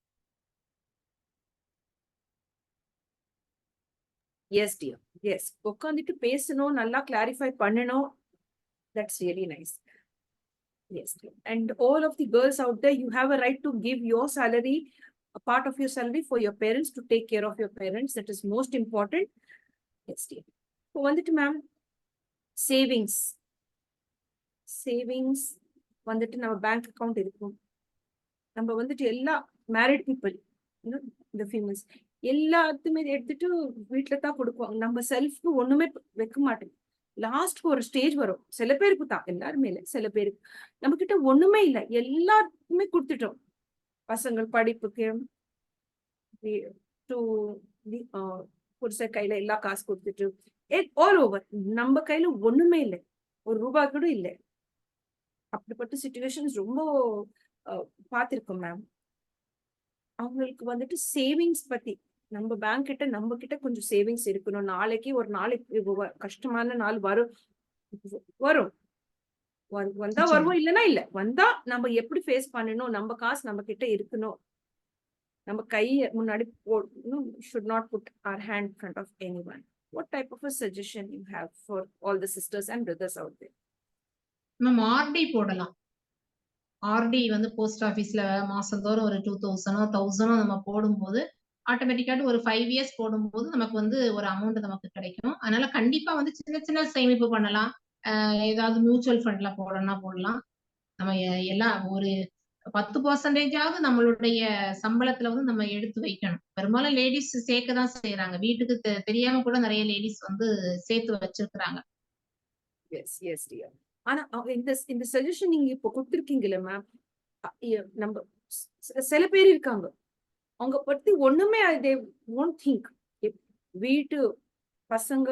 Yes dear, yes. உட்காந்துட்டு பேசணும், நல்லா கிளாரிஃபை பண்ணணும். That's really nice. Yes, dear. And all of the girls out there, you have a right to give your salary, a part of your salary for your parents, to take care of your parents. That is most important. Yes, dear. So, வந்துட்டு ma'am, savings வந்துட்டு நம்ம பேங்க் அக்கவுண்ட் இருக்கும். நம்ம வந்துட்டு எல்லா மேரிட் பீப்புள், இந்த ஃபீமேல்ஸ் எல்லாத்துமே எடுத்துட்டு வீட்டுல தான் கொடுப்போம். நம்ம செல்ஃப்க்கு ஒண்ணுமே வைக்க மாட்டோம். லாஸ்ட் ஒரு ஸ்டேஜ் வரும், சில பேருக்கு தான், எல்லாருமே இல்லை, சில பேருக்கு நம்ம கிட்ட ஒண்ணுமே இல்லை, எல்லாருக்குமே கொடுத்துட்டோம். பசங்கள் படிப்புக்கு, புருஷ கையில எல்லா காசு கொடுத்துட்டு ஆல் ஓவர் நம்ம கையில ஒண்ணுமே இல்லை, ஒரு ரூபாய் கூட இல்லை. அப்படிப்பட்ட சிச்சுவேஷன்ஸ் ரொம்ப பார்த்திருக்கோம் மேம். அவங்களுக்கு வந்துட்டு சேவிங்ஸ் பத்தி, நம்ம பேங்க் கிட்ட நம்ம கிட்ட கொஞ்சம் சேவிங்ஸ் இருக்கணும். நாளைக்கு ஒரு நாளைக்கு கஷ்டமான நாள் வரும் வந்தா வருவோம், இல்லைன்னா இல்ல. வந்தா நம்ம எப்படி ஃபேஸ் பண்ணணும், நம்ம காசு நம்ம கிட்ட இருக்கணும். நம்ம கையை முன்னாடி போடணும். should not put our hand in front of anyone. What type of a suggestion you have for all the sisters and brothers out there? Ma'am RD போடலாம். ஆர்டி வந்து போஸ்ட் ஆபீஸ்ல மாசந்தோறும் ஒரு 2000 1000 நம்ம போடும்போது ஆட்டோமேட்டிக்காட்டு ஒரு 5 இயர்ஸ் போடும்போது நமக்கு வந்து ஒரு அமௌண்ட் நமக்கு கிடைக்கும். அதனால கண்டிப்பா வந்து சின்ன சின்ன சேமிப்பு பண்ணலாம். ஏதாவது மியூச்சுவல் ஃபண்ட்ல போடணும்னா போடலாம். நம்ம எல்லாம் ஒரு 10% நம்மளுடைய சம்பளத்துல வந்து நம்ம எடுத்து வைக்கணும். பெரும்பாலும் லேடிஸ் சேர்க்க தான் செய்யறாங்க. வீட்டுக்கு தெரியாம கூட நிறைய லேடிஸ் வந்து சேர்த்து வச்சிருக்கிறாங்க. Yes yes dear. ஆனா இந்த சஜஷன் நீங்க இப்போ கொடுத்துருக்கீங்கல்ல மேம், நம்ம சில பேர் இருக்காங்க, அவங்க பத்தி ஒண்ணுமே they won't think. வீட்டு பசங்க,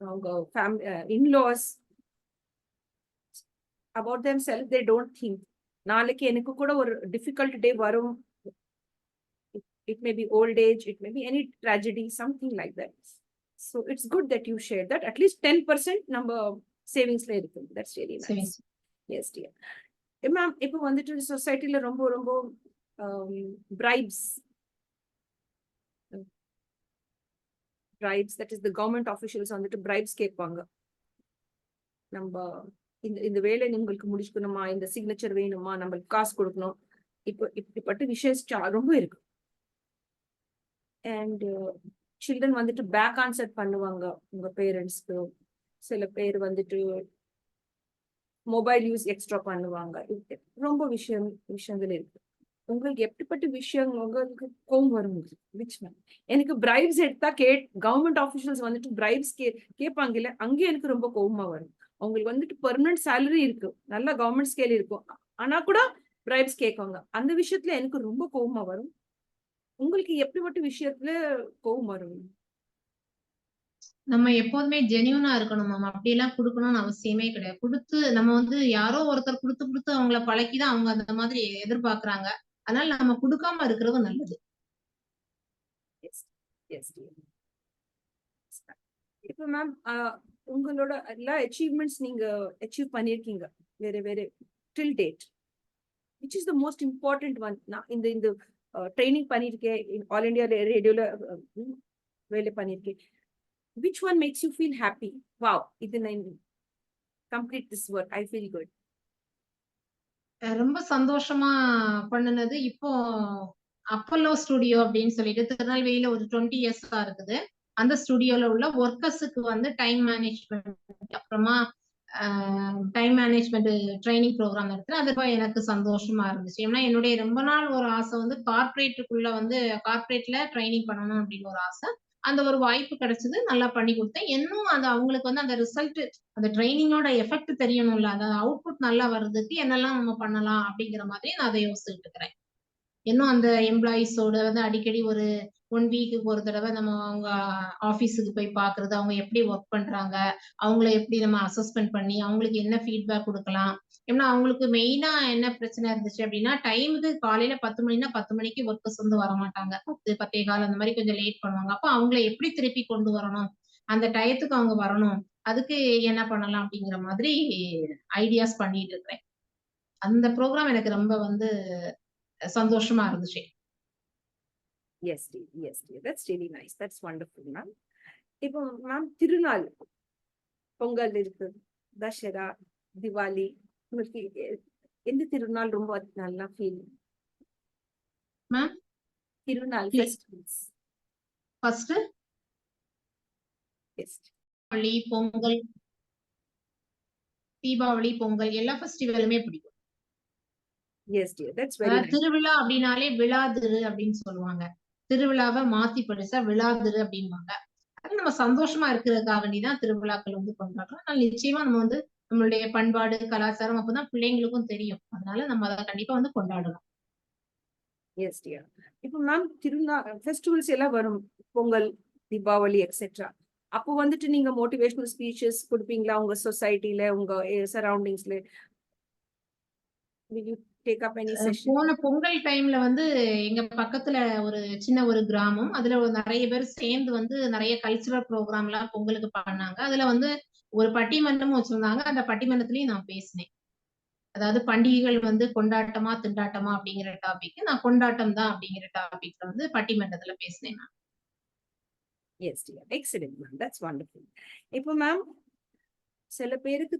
அவங்க family, in-laws, about themselves they don't think. நாளைக்கு எனக்கு கூட ஒரு டிஃபிகல்ட் டே வரும். It may be old age, it may be any tragedy, something like that. So it's good that you shared that. At least 10% நம்ம சேவிங்ஸ்ல இருக்கு. That's really nice. Yes dear. Ma'am, இப்போ வந்துட்டு சொசைட்டில ரொம்ப ரொம்ப bribes, that is the government officials வந்துட்டு bribes கேட்பாங்க. நம்ம இந்த வேலை உங்களுக்கு முடிச்சுக்கணுமா, இந்த சிக்னேச்சர் வேணுமா, நம்மளுக்கு காசு கொடுக்கணும். இப்போ இப்படிப்பட்ட விஷயம் ரொம்ப இருக்கு. அண்ட் சில்ட்ரன் வந்துட்டு பேக் ஆன்சர் பண்ணுவாங்க உங்க பேரண்ட்ஸ்க்கு. சில பேர் வந்துட்டு மொபைல் யூஸ் எக்ஸ்ட்ரா பண்ணுவாங்க. ரொம்ப விஷயங்கள் இருக்கு. உங்களுக்கு எப்படிப்பட்ட விஷயம் உங்களுக்கு கோவம் வரும்? எனக்கு பிரைப்ஸ் எடுத்தா கவர்மெண்ட் ஆஃபீஷியல்ஸ் வந்துட்டு பிரைப்ஸ் கேட்பாங்கல்ல, அங்கே எனக்கு ரொம்ப கோவமா வரும். அவங்களுக்கு வந்துட்டு பெர்மனன்ட் சேலரி இருக்கு, நல்ல கவர்மெண்ட் ஸ்கேல் இருக்கும், ஆனா கூட பிரைப்ஸ் கேட்பாங்க. அந்த விஷயத்துல எனக்கு ரொம்ப கோவமா வரும். உங்களுக்கு எப்படிப்பட்ட விஷயத்துல கோவம் வரும்? நம்ம எப்போதுமே ஜெனியூனா இருக்கணும் மேம். அப்படி எல்லாம் கொடுக்கணும்னு அவசியமே கிடையாது. கொடுத்து நம்ம வந்து யாரோ ஒருத்தர் கொடுத்து அவங்கள பழக்கிதான் அவங்க அந்த மாதிரி எதிர்பார்க்கறாங்க. அதனால நம்ம கொடுக்காம இருக்கிறது நல்லது. இப்ப மேம், உங்களோட எல்லா அச்சீவ்மெண்ட்ஸ் நீங்க அச்சீவ் பண்ணிருக்கீங்க வேற till date. which is the most important one? நான் இந்த ட்ரைனிங் பண்ணிருக்கேன், ஆல் இந்தியா ரேடியோல வேலை பண்ணிருக்கேன். which one makes you feel happy? Wow, இது நான் complete this work, I feel good. ரொம்ப சந்தோஷமா பண்ணுனது இப்போ அப்பல்லோ ஸ்டுடியோ அப்படின்னு சொல்லிட்டு திருநெல்வேலியில ஒரு 20 இயர்ஸா இருக்குது. அந்த ஸ்டுடியோல உள்ள ஒர்க்கர்ஸுக்கு வந்து டைம் மேனேஜ்மெண்ட் அப்புறமா டைம் மேனேஜ்மெண்ட் ட்ரைனிங் ப்ரோக்ராம் நடத்துறேன். அது எனக்கு சந்தோஷமா இருந்துச்சு. ஏன்னா என்னுடைய ரொம்ப நாள் ஒரு ஆசை வந்து கார்ப்பரேட்டுக்குள்ள வந்து கார்ப்பரேட்ல ட்ரைனிங் பண்ணணும் அப்படின்னு ஒரு ஆசை. அந்த ஒரு வாய்ப்பு கிடைச்சது. நல்லா பண்ணி கொடுத்தேன். இன்னும் அது அவங்களுக்கு வந்து அந்த ரிசல்ட் அந்த ட்ரைனிங்கோட எஃபெக்ட் தெரியணும்ல. அந்த அவுட்புட் நல்லா வர்றதுக்கு என்னெல்லாம் நம்ம பண்ணலாம் அப்படிங்கிற மாதிரி நான் அதை யோசிச்சுட்டு இருக்கிறேன். இன்னும் அந்த எம்ப்ளாயிஸோட வந்து அடிக்கடி ஒரு 1 வீக்குக்கு ஒரு தடவை நம்ம அவங்க ஆபீஸுக்கு போய் பாக்குறது, அவங்க எப்படி ஒர்க் பண்றாங்க, அவங்கள எப்படி நம்ம அசஸ்மெண்ட் பண்ணி அவங்களுக்கு என்ன ஃபீட்பேக் கொடுக்கலாம். ஏன்னா அவங்களுக்கு மெயினா என்ன பிரச்சனை இருந்துச்சு அப்படின்னா, டைமுக்கு காலையில 10 மணினா 10 மணிக்கு ஒர்க்கர்ஸ் வந்து வரமாட்டாங்க. 10, 10:15 அந்த மாதிரி கொஞ்சம் லேட் பண்ணுவாங்க. அப்ப அவங்கள எப்படி திருப்பி கொண்டு வரணும், அந்த டயத்துக்கு அவங்க வரணும், அதுக்கு என்ன பண்ணலாம் அப்படிங்கிற மாதிரி ஐடியாஸ் பண்ணிட்டு இருக்கிறேன். அந்த ப்ரோக்ராம் எனக்கு ரொம்ப வந்து சந்தோஷமா இருந்துச்சு. Yes, dear. Yes, dear. That's really nice. That's wonderful, ma'am. இப்போ மேம் திருநாள் பொங்கல் இருக்கு, தசரா, திவாலி, உங்களுக்கு எந்த திருநாள் ரொம்ப நல்லா ஃபீல்? மேம் திருநாள் Please. Festivals. First yes. Deepavali, Pongal, Deepavali, Pongal எல்லா ஃபெஸ்டிவலுமே பிடிக்கும். எஸ் டியர், தட்ஸ் வெரி அதாவது நைஸ். திருவிழா அப்படின்னாலே விழாதிரு அப்படின்னு சொல்லுவாங்க. திருவிழாவை மாத்தி படிச்சா விழாதிரு அப்படின்பாங்க. அது நம்ம சந்தோஷமா இருக்கிறதுக்காக வேண்டிதான் திருவிழாக்கள் வந்து கொண்டாடுறோம். அதனால நிச்சயமா நம்ம வந்து நம்மளுடைய பண்பாடு, கலாச்சாரம் அப்பதான் பிள்ளைங்களுக்கும் தெரியும். அதனால நம்ம அதை கண்டிப்பா வந்து கொண்டாடணும். S dear. இப்போ மேம் ஃபெஸ்டிவல்ஸ் எல்லாம் வரும், பொங்கல், தீபாவளி எக்ஸெட்ரா. அப்போ வந்துட்டு நீங்க மோட்டிவேஷனல் ஸ்பீச்சஸ் கொடுப்பீங்களா உங்க சொசைட்டில, உங்க சரௌண்டிங்ஸ்ல? Will you take up any session? போன பொங்கல் டைம்ல வந்து எங்க பக்கத்துல ஒரு சின்ன ஒரு கிராமம். அதுல நிறைய பேர் சேர்ந்து வந்து நிறைய கல்ச்சுரல் ப்ரோக்ராம் எல்லாம் பொங்கலுக்கு பண்ணாங்க. அதுல வந்து ஒரு பட்டிமன்றமும் வச்சிருந்தாங்க. அந்த பட்டிமன்றத்திலயும் நான் பேசினேன். அதாவது பண்டிகைகள் வந்து கொண்டாட்டமா திண்டாட்டமா அப்படிங்கிற டாபிக். நான் கொண்டாட்டம் தான் அப்படிங்கிற டாபிக்ல வந்து பட்டிமன்றத்துல பேசினேன் நான். S dear, excellent ma'am, that's wonderful. இப்போ மேம் சில பேருக்கு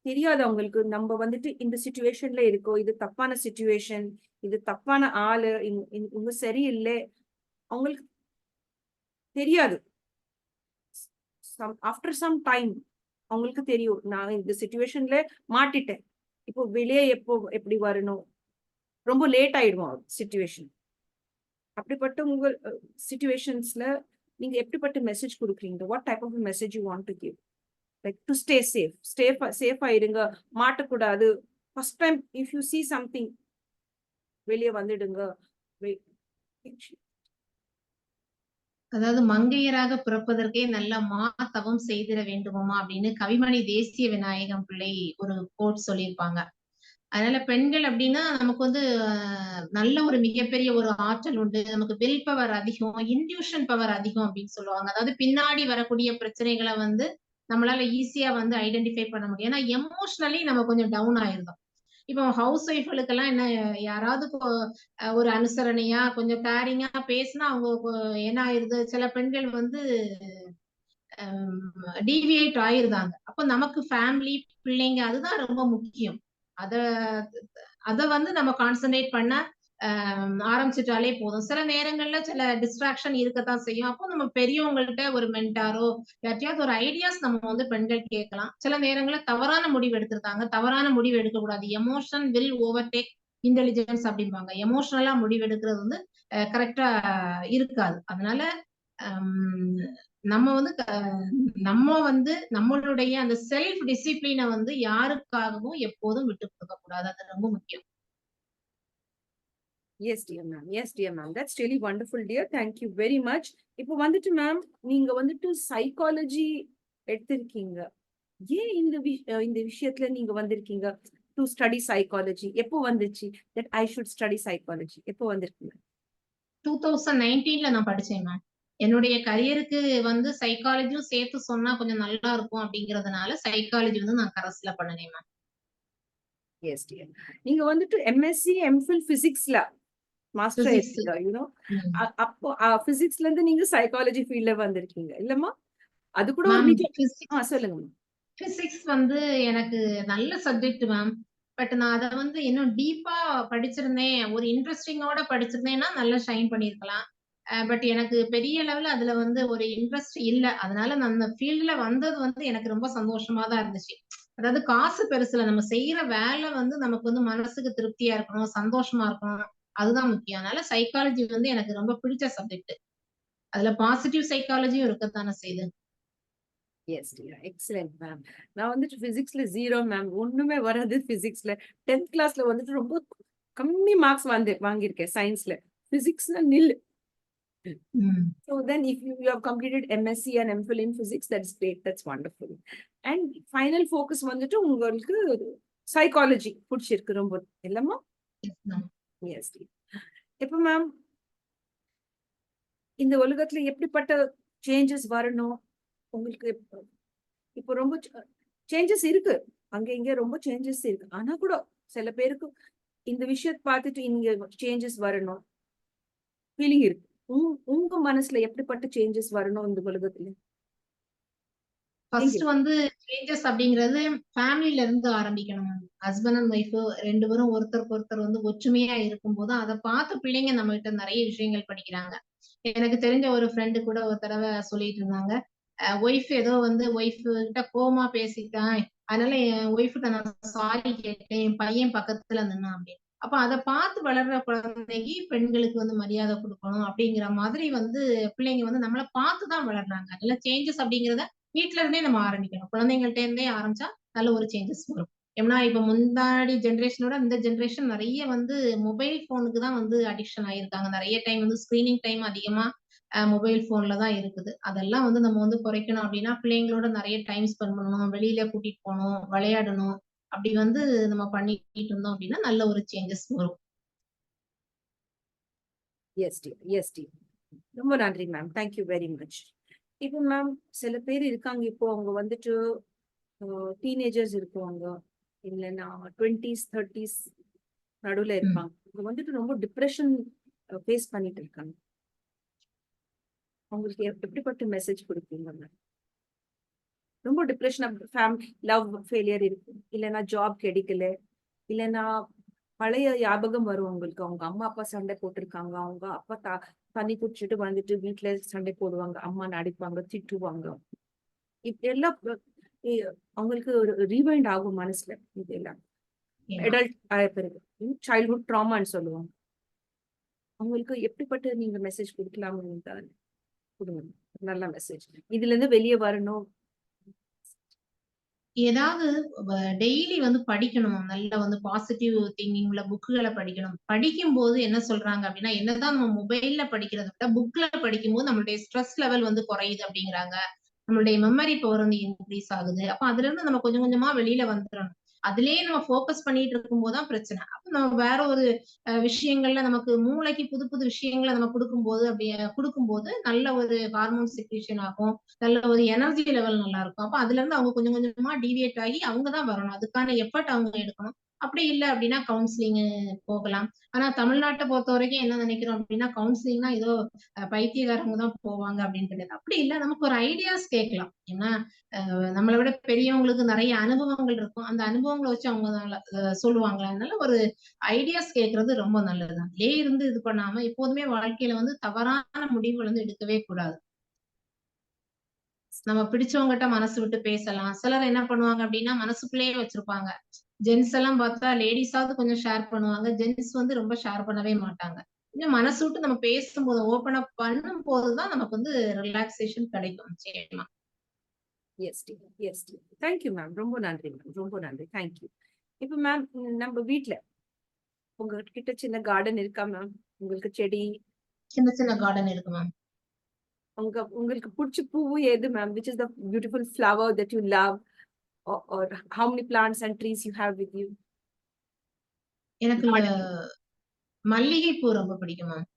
தெரியாது அவங்களுக்கு நம்ம வந்துட்டு இந்த சிச்சுவேஷன்ல இருக்கோம், இது தப்பான சிச்சுவேஷன், இது தப்பான ஆளு, இவங்க சரியில்லை, அவங்களுக்கு தெரியாது. ஆஃப்டர் சம் டைம் அவங்களுக்கு தெரியும், நான் இந்த சிச்சுவேஷன்ல மாட்டிட்டேன், இப்போ வெளியே எப்படி வரணும், ரொம்ப லேட் ஆயிடுவோம் சிச்சுவேஷன். அப்படிப்பட்ட உங்க சிச்சுவேஷன்ஸ்ல நீங்க எப்படிப்பட்ட மெசேஜ் கொடுக்குறீங்க? What type of message you want to give? Like to stay safe, safe இருங்க, மாட்டக்கூடாது. First time if you see something, வெளியே வந்துடுங்க. அதாவது மங்கையராக பிறப்பதற்கே நல்ல மாதவம் செய்திட வேண்டுமா அப்படின்னு கவிமணி தேசிய விநாயகம் பிள்ளை ஒரு கோட் சொல்லியிருப்பாங்க. அதனால பெண்கள் அப்படின்னா நமக்கு வந்து நல்ல ஒரு மிகப்பெரிய ஒரு ஆற்றல் உண்டு. நமக்கு வில் பவர் அதிகம், இன்ட்யூஷன் பவர் அதிகம் அப்படின்னு சொல்லுவாங்க. அதாவது பின்னாடி வரக்கூடிய பிரச்சனைகளை வந்து நம்மளால ஈஸியா வந்து ஐடென்டிஃபை பண்ண முடியும். ஏன்னா எமோஷனலி நம்ம கொஞ்சம் டவுன் ஆயிருந்தோம். இப்போ ஹவுஸ் ஒய்ஃப்களுக்கெல்லாம் என்ன, யாராவது ஒரு அனுசரணையா கொஞ்சம் கேரிங்கா பேசினா அவங்க என்ன ஆயிருது, சில பெண்கள் வந்து டீவியேட் ஆயிருந்தாங்க. அப்ப நமக்கு ஃபேமிலி, பிள்ளைங்க அதுதான் ரொம்ப முக்கியம். அத அத வந்து நம்ம கான்சென்ட்ரேட் பண்ண ஆரம்பிச்சுட்டாலே போதும். சில நேரங்கள்ல சில டிஸ்ட்ராக்ஷன் இருக்கத்தான் செய்யும். அப்போ நம்ம பெரியவங்கள்ட்ட ஒரு மென்டாரோ யார்ட்டையாவது ஒரு ஐடியாஸ் நம்ம வந்து பெண்கள் கேட்கலாம். சில நேரங்கள்ல தவறான முடிவு எடுத்திருக்காங்க. தவறான முடிவு எடுக்கக்கூடாது. எமோஷன் வில் ஓவர்டேக் இன்டெலிஜென்ஸ் அப்படிம்பாங்க. எமோஷனலா முடிவு எடுக்கிறது வந்து கரெக்டா இருக்காது. அதனால நம்ம வந்து நம்மளுடைய அந்த செல்ஃப் டிசிப்ளினை வந்து யாருக்காகவும் எப்போதும் விட்டு கொடுக்க கூடாது. அது ரொம்ப முக்கியம். Yes dear ma'am, yes dear ma'am, that's really wonderful dear, thank you very much. இப்போ வந்துட்டு மேம் நீங்க வந்துட்டு சைக்காலஜி எடுத்திருக்கீங்க, ஏன் இந்த விஷயத்துல நீங்க வந்திருக்கீங்க டு ஸ்டடி சைக்காலஜி? எப்போ வந்துச்சு that I should study psychology? எப்போ வந்திருக்கீங்க? 2019ல நான் படிச்சேன் மேம். என்னுடைய கரியருக்கு வந்து சைக்காலஜியும் சேர்த்து சொன்னா கொஞ்சம் நல்லா இருக்கும் அப்படிங்கறதுனால சைக்காலஜி வந்து நான் கரஸ்ல பண்ணினேன் மேம். எஸ் டியர், நீங்க வந்துட்டு எம்எஸ்சி எம்ஃபில் பிசிக்ஸ்ல மாஸ்டர் எடுத்தீங்க, யூனோ. அப்போ பிசிக்ஸ்ல இருந்து நீங்க சைக்காலஜி ஃபீல்ட்ல வந்திருக்கீங்க இல்லம்மா? அது கூட ஒரு சொல்லுங்க. பிசிக்ஸ் வந்து எனக்கு நல்ல சப்ஜெக்ட் மேம். பட் நான் அத வந்து இன்னும் டீப்பா படிச்சிருந்தேன், ஒரு இன்ட்ரெஸ்டிங்கோட படிச்சிருந்தேன்னா நல்லா ஷைன் பண்ணியிருக்கலாம். பட் எனக்கு பெரிய லெவல்ல அதுல வந்து ஒரு இன்ட்ரெஸ்ட் இல்ல. அதனால நான் அந்த ஃபீல்ட்ல வந்தது வந்து எனக்கு ரொம்ப சந்தோஷமா தான் இருந்துச்சு. அதாவது காசு பெருசுல. நம்ம செய்யற வேலை வந்து நமக்கு வந்து மனசுக்கு திருப்தியா இருக்கணும், சந்தோஷமா இருக்கணும். அதுதான் முக்கியம். அதனால சைக்காலஜி வந்து எனக்கு ரொம்ப பிடிச்ச சப்ஜெக்ட். அதுல பாசிட்டிவ் சைக்காலஜியும் இருக்கத்தானே செய்யுது. S dear, excellent ma'am. நான் வந்துட்டு பிசிக்ஸ்ல 0 மேம். ஒண்ணுமே வராது பிசிக்ஸ்ல. 10th கிளாஸ்ல வந்துட்டு ரொம்ப கம்மி மார்க்ஸ் வாங்கியிருக்கேன் சயின்ஸ்ல. பிசிக்ஸ்ல நில். ம். So then if you have completed MSc and MPhil in physics, that's great. That's wonderful. And final focus வந்துட்டு உங்களுக்கு சைக்காலஜி பிடிச்சிருக்கு ரொம்ப இல்லம்மா? Yes, ma'am. எஸ். இப்ப மேம் இந்த உலகத்துல எப்படிப்பட்ட சேஞ்சஸ் வரணும் உங்களுக்கு? இப்போ ரொம்ப சேஞ்சஸ் இருக்கு, அங்க இங்க ரொம்ப சேஞ்சஸ் இருக்கு. ஆனா கூட சில பேருக்கு இந்த விஷயத்தை பார்த்துட்டு இங்க சேஞ்சஸ் வரணும் ஃபீலிங் இருக்கு. உங்க மனசுல எப்படிப்பட்ட சேஞ்சஸ் வரணும் இந்த உலகத்துல? ஃபர்ஸ்ட் வந்து சேஞ்சஸ் அப்படிங்கிறது ஃபேமிலில இருந்து ஆரம்பிக்கணும். ஹஸ்பண்ட் அண்ட் ஒய்ஃப் 2 பேரும் ஒருத்தருக்கு ஒருத்தர் வந்து ஒற்றுமையா இருக்கும்போது, அத பார்த்து பிள்ளைங்க நம்மகிட்ட நெறைய விஷயங்கள் படிக்கிறாங்க. எனக்கு தெரிஞ்ச ஒரு ஃப்ரெண்ட் கூட ஒரு தடவ சொல்லிட்டு இருந்தாங்க. ஒய்ஃப் ஏதோ வந்து ஒய்ஃப் கிட்ட கோவமா பேசிட்டான். அதனால என் ஒய்ஃப்ட்ட நான் சாரி கேட்டேன். என் பையன் பக்கத்துல நின்னான் அப்படின்னு. அப்ப அத பார்த்து வளர்ற குழந்தைக்கு பெண்களுக்கு வந்து மரியாதை குடுக்கணும் அப்படிங்கிற மாதிரி வந்து பிள்ளைங்க வந்து நம்மள பார்த்து தான் வளர்றாங்க. அதனால சேஞ்சஸ் அப்படிங்கிறத வீட்ல இருந்தே நம்ம ஆரம்பிக்கணும். குழந்தைங்கள்ட்ட இருந்தே ஆரம்பிச்சா நல்ல ஒரு சேஞ்சஸ் வரும். ஏன்னா இப்ப முன்னாடி ஜெனரேஷனோட இந்த ஜெனரேஷன் நெறைய வந்து மொபைல் ஃபோனுக்கு தான் வந்து அடிக்ஷன் ஆயிருக்காங்க. நெறைய டைம் வந்து ஸ்கிரீனிங் டைம் அதிகமா மொபைல் ஃபோன்ல தான் இருக்குது. அதெல்லாம் வந்து நம்ம வந்து குறைக்கணும் அப்படின்னா, பிள்ளைங்களோட நெறைய டைம் ஸ்பெண்ட் பண்ணணும். வெளியில கூட்டிட்டு போணும், விளையாடணும். அப்படி வந்து நம்ம பண்ணிட்டு இருந்தோம் அப்படின்னா, நல்ல ஒரு சேஞ்சஸ் வரும். எஸ் டி, எஸ் டி. ரொம்ப நன்றி மேம். Thank you very much. இப்போ மேம் சில பேர் இருக்காங்க, இப்போ அவங்க வந்துட்டு டீனேஜர்ஸ் இருக்குவாங்க, இல்லைன்னா 20s 30s நடுவுல ம். இருப்பாங்க. அவங்க வந்துட்டு ரொம்ப டிப்ரெஷன் ஃபேஸ் பண்ணிட்டு இருக்காங்க. அவங்களுக்கு எப்படிப்பட்ட மெசேஜ் கொடுப்பீங்க மேம்? ரொம்ப டிப்ரெஷன், ஃபேமிலி லவ் ஃபெயிலியர் இருக்கு, இல்லைன்னா ஜாப் கிடைக்கல, இல்லைன்னா பழைய ஞாபகம் வரும் உங்களுக்கு. அவங்க அம்மா அப்பா சண்டை போட்டிருக்காங்க, அவங்க அப்பா தண்ணி குடிச்சிட்டு வந்துட்டு வீட்டுல சண்டை போடுவாங்க, அம்மா நடிப்பாங்க, திட்டுவாங்க. இப்ப எல்லாம் அவங்களுக்கு ஒரு ரீவைண்ட் ஆகும் மனசுல. இதெல்லாம் ஏமா. அடல்ட் ஆய பிறகு சைல்ட்ஹுட் ட்ராமான்னு சொல்லுவாங்க. அவங்களுக்கு எப்படிப்பட்ட நீங்க மெசேஜ் கொடுக்கலாம்? கொடுங்க நல்ல மெசேஜ். இதுல இருந்து வெளியே வரணும். ஏதாவது டெய்லி வந்து படிக்கணும். நல்லா வந்து பாசிட்டிவ் திங்கிங் உள்ள புக்குகள படிக்கணும். படிக்கும்போது என்ன சொல்றாங்க அப்படின்னா, என்னதான் நம்ம மொபைல்ல படிக்கிறத விட புக்ல படிக்கும்போது நம்மளுடைய ஸ்ட்ரெஸ் லெவல் வந்து குறையுது அப்படிங்கிறாங்க. நம்மளுடைய மெமரி பவர் வந்து இன்க்ரீஸ் ஆகுது. அப்ப அதிலிருந்து நம்ம கொஞ்சம் கொஞ்சமா வெளியில வந்துரணும். அதிலேயே நம்ம ஃபோக்கஸ் பண்ணிட்டு இருக்கும்போது தான் பிரச்சனை. அப்ப நம்ம வேற ஒரு விஷயங்கள்ல நமக்கு மூளைக்கு புது புது விஷயங்கள நம்ம குடுக்கும்போது குடுக்கும்போது நல்ல ஒரு ஹார்மோன் செக்ரீஷன் ஆகும். நல்ல ஒரு எனர்ஜி லெவல் நல்லா இருக்கும். அப்ப அதுலருந்து அவங்க கொஞ்சம் கொஞ்சமா டீவியேட் ஆகி அவங்க தான் வரணும். அதுக்கான எஃபர்ட் அவங்க எடுக்கணும். அப்படி இல்ல அப்படின்னா கவுன்சிலிங் போகலாம். ஆனா தமிழ்நாட்ட பொறுத்தவரைக்கும் என்ன நினைக்கிறோம் அப்படின்னா, கவுன்சிலிங்னா ஏதோ பைத்தியக்காரங்க தான் போவாங்க அப்படின்னு கிடையாது. அப்படி இல்ல நமக்கு ஒரு ஐடியாஸ் கேட்கலாம். ஏன்னா நம்மள விட பெரியவங்களுக்கு நெறைய அனுபவங்கள் இருக்கும். அந்த அனுபவங்கள வச்சு அவங்க சொல்லுவாங்க. அதனால ஒரு ஐடியாஸ் கேட்கறது ரொம்ப நல்லது. அதிலேயே இருந்து இது பண்ணாம எப்போதுமே வாழ்க்கையில வந்து தவறான முடிவுகள் வந்து எடுக்கவே கூடாது. நம்ம பிடிச்சவங்ககிட்ட மனசு விட்டு பேசலாம். சிலர் என்ன பண்ணுவாங்க அப்டின்னா, மனசுக்குள்ளேயே வச்சிருப்பாங்க. ஜென்ட்ஸ் எல்லாம் பார்த்தா லேடீஸாவது கொஞ்சம் ஷேர் பண்ணுவாங்க. ஜென்ட்ஸ் வந்து ரொம்ப ஷேர் பண்ணவே மாட்டாங்க. கொஞ்சம் மனசு விட்டு நம்ம பேசும்போது, ஓப்பன் அப் பண்ணும்போது தான் நமக்கு வந்து ரிலாக்சேஷன் கிடைக்கும் நிச்சயமா. எஸ் டி, எஸ் டி. Thank you ma'am. ரொம்ப நன்றி மேம். ரொம்ப நன்றி. தேங்க்யூ. இப்ப மேம் நம்ம வீட்ல உங்ககிட்ட சின்ன கார்டன் இருக்கா மேம்? உங்களுக்கு செடி, சின்ன சின்ன கார்டன் இருக்கு மேம். உங்களுக்கு பிடிச்ச பூவு எது ma'am? Which is the beautiful flower that you love? Or how many plants and trees you have with you? எனக்கு Garden. மல்லிகை பூ ரொம்ப பிடிக்கும் மேம்.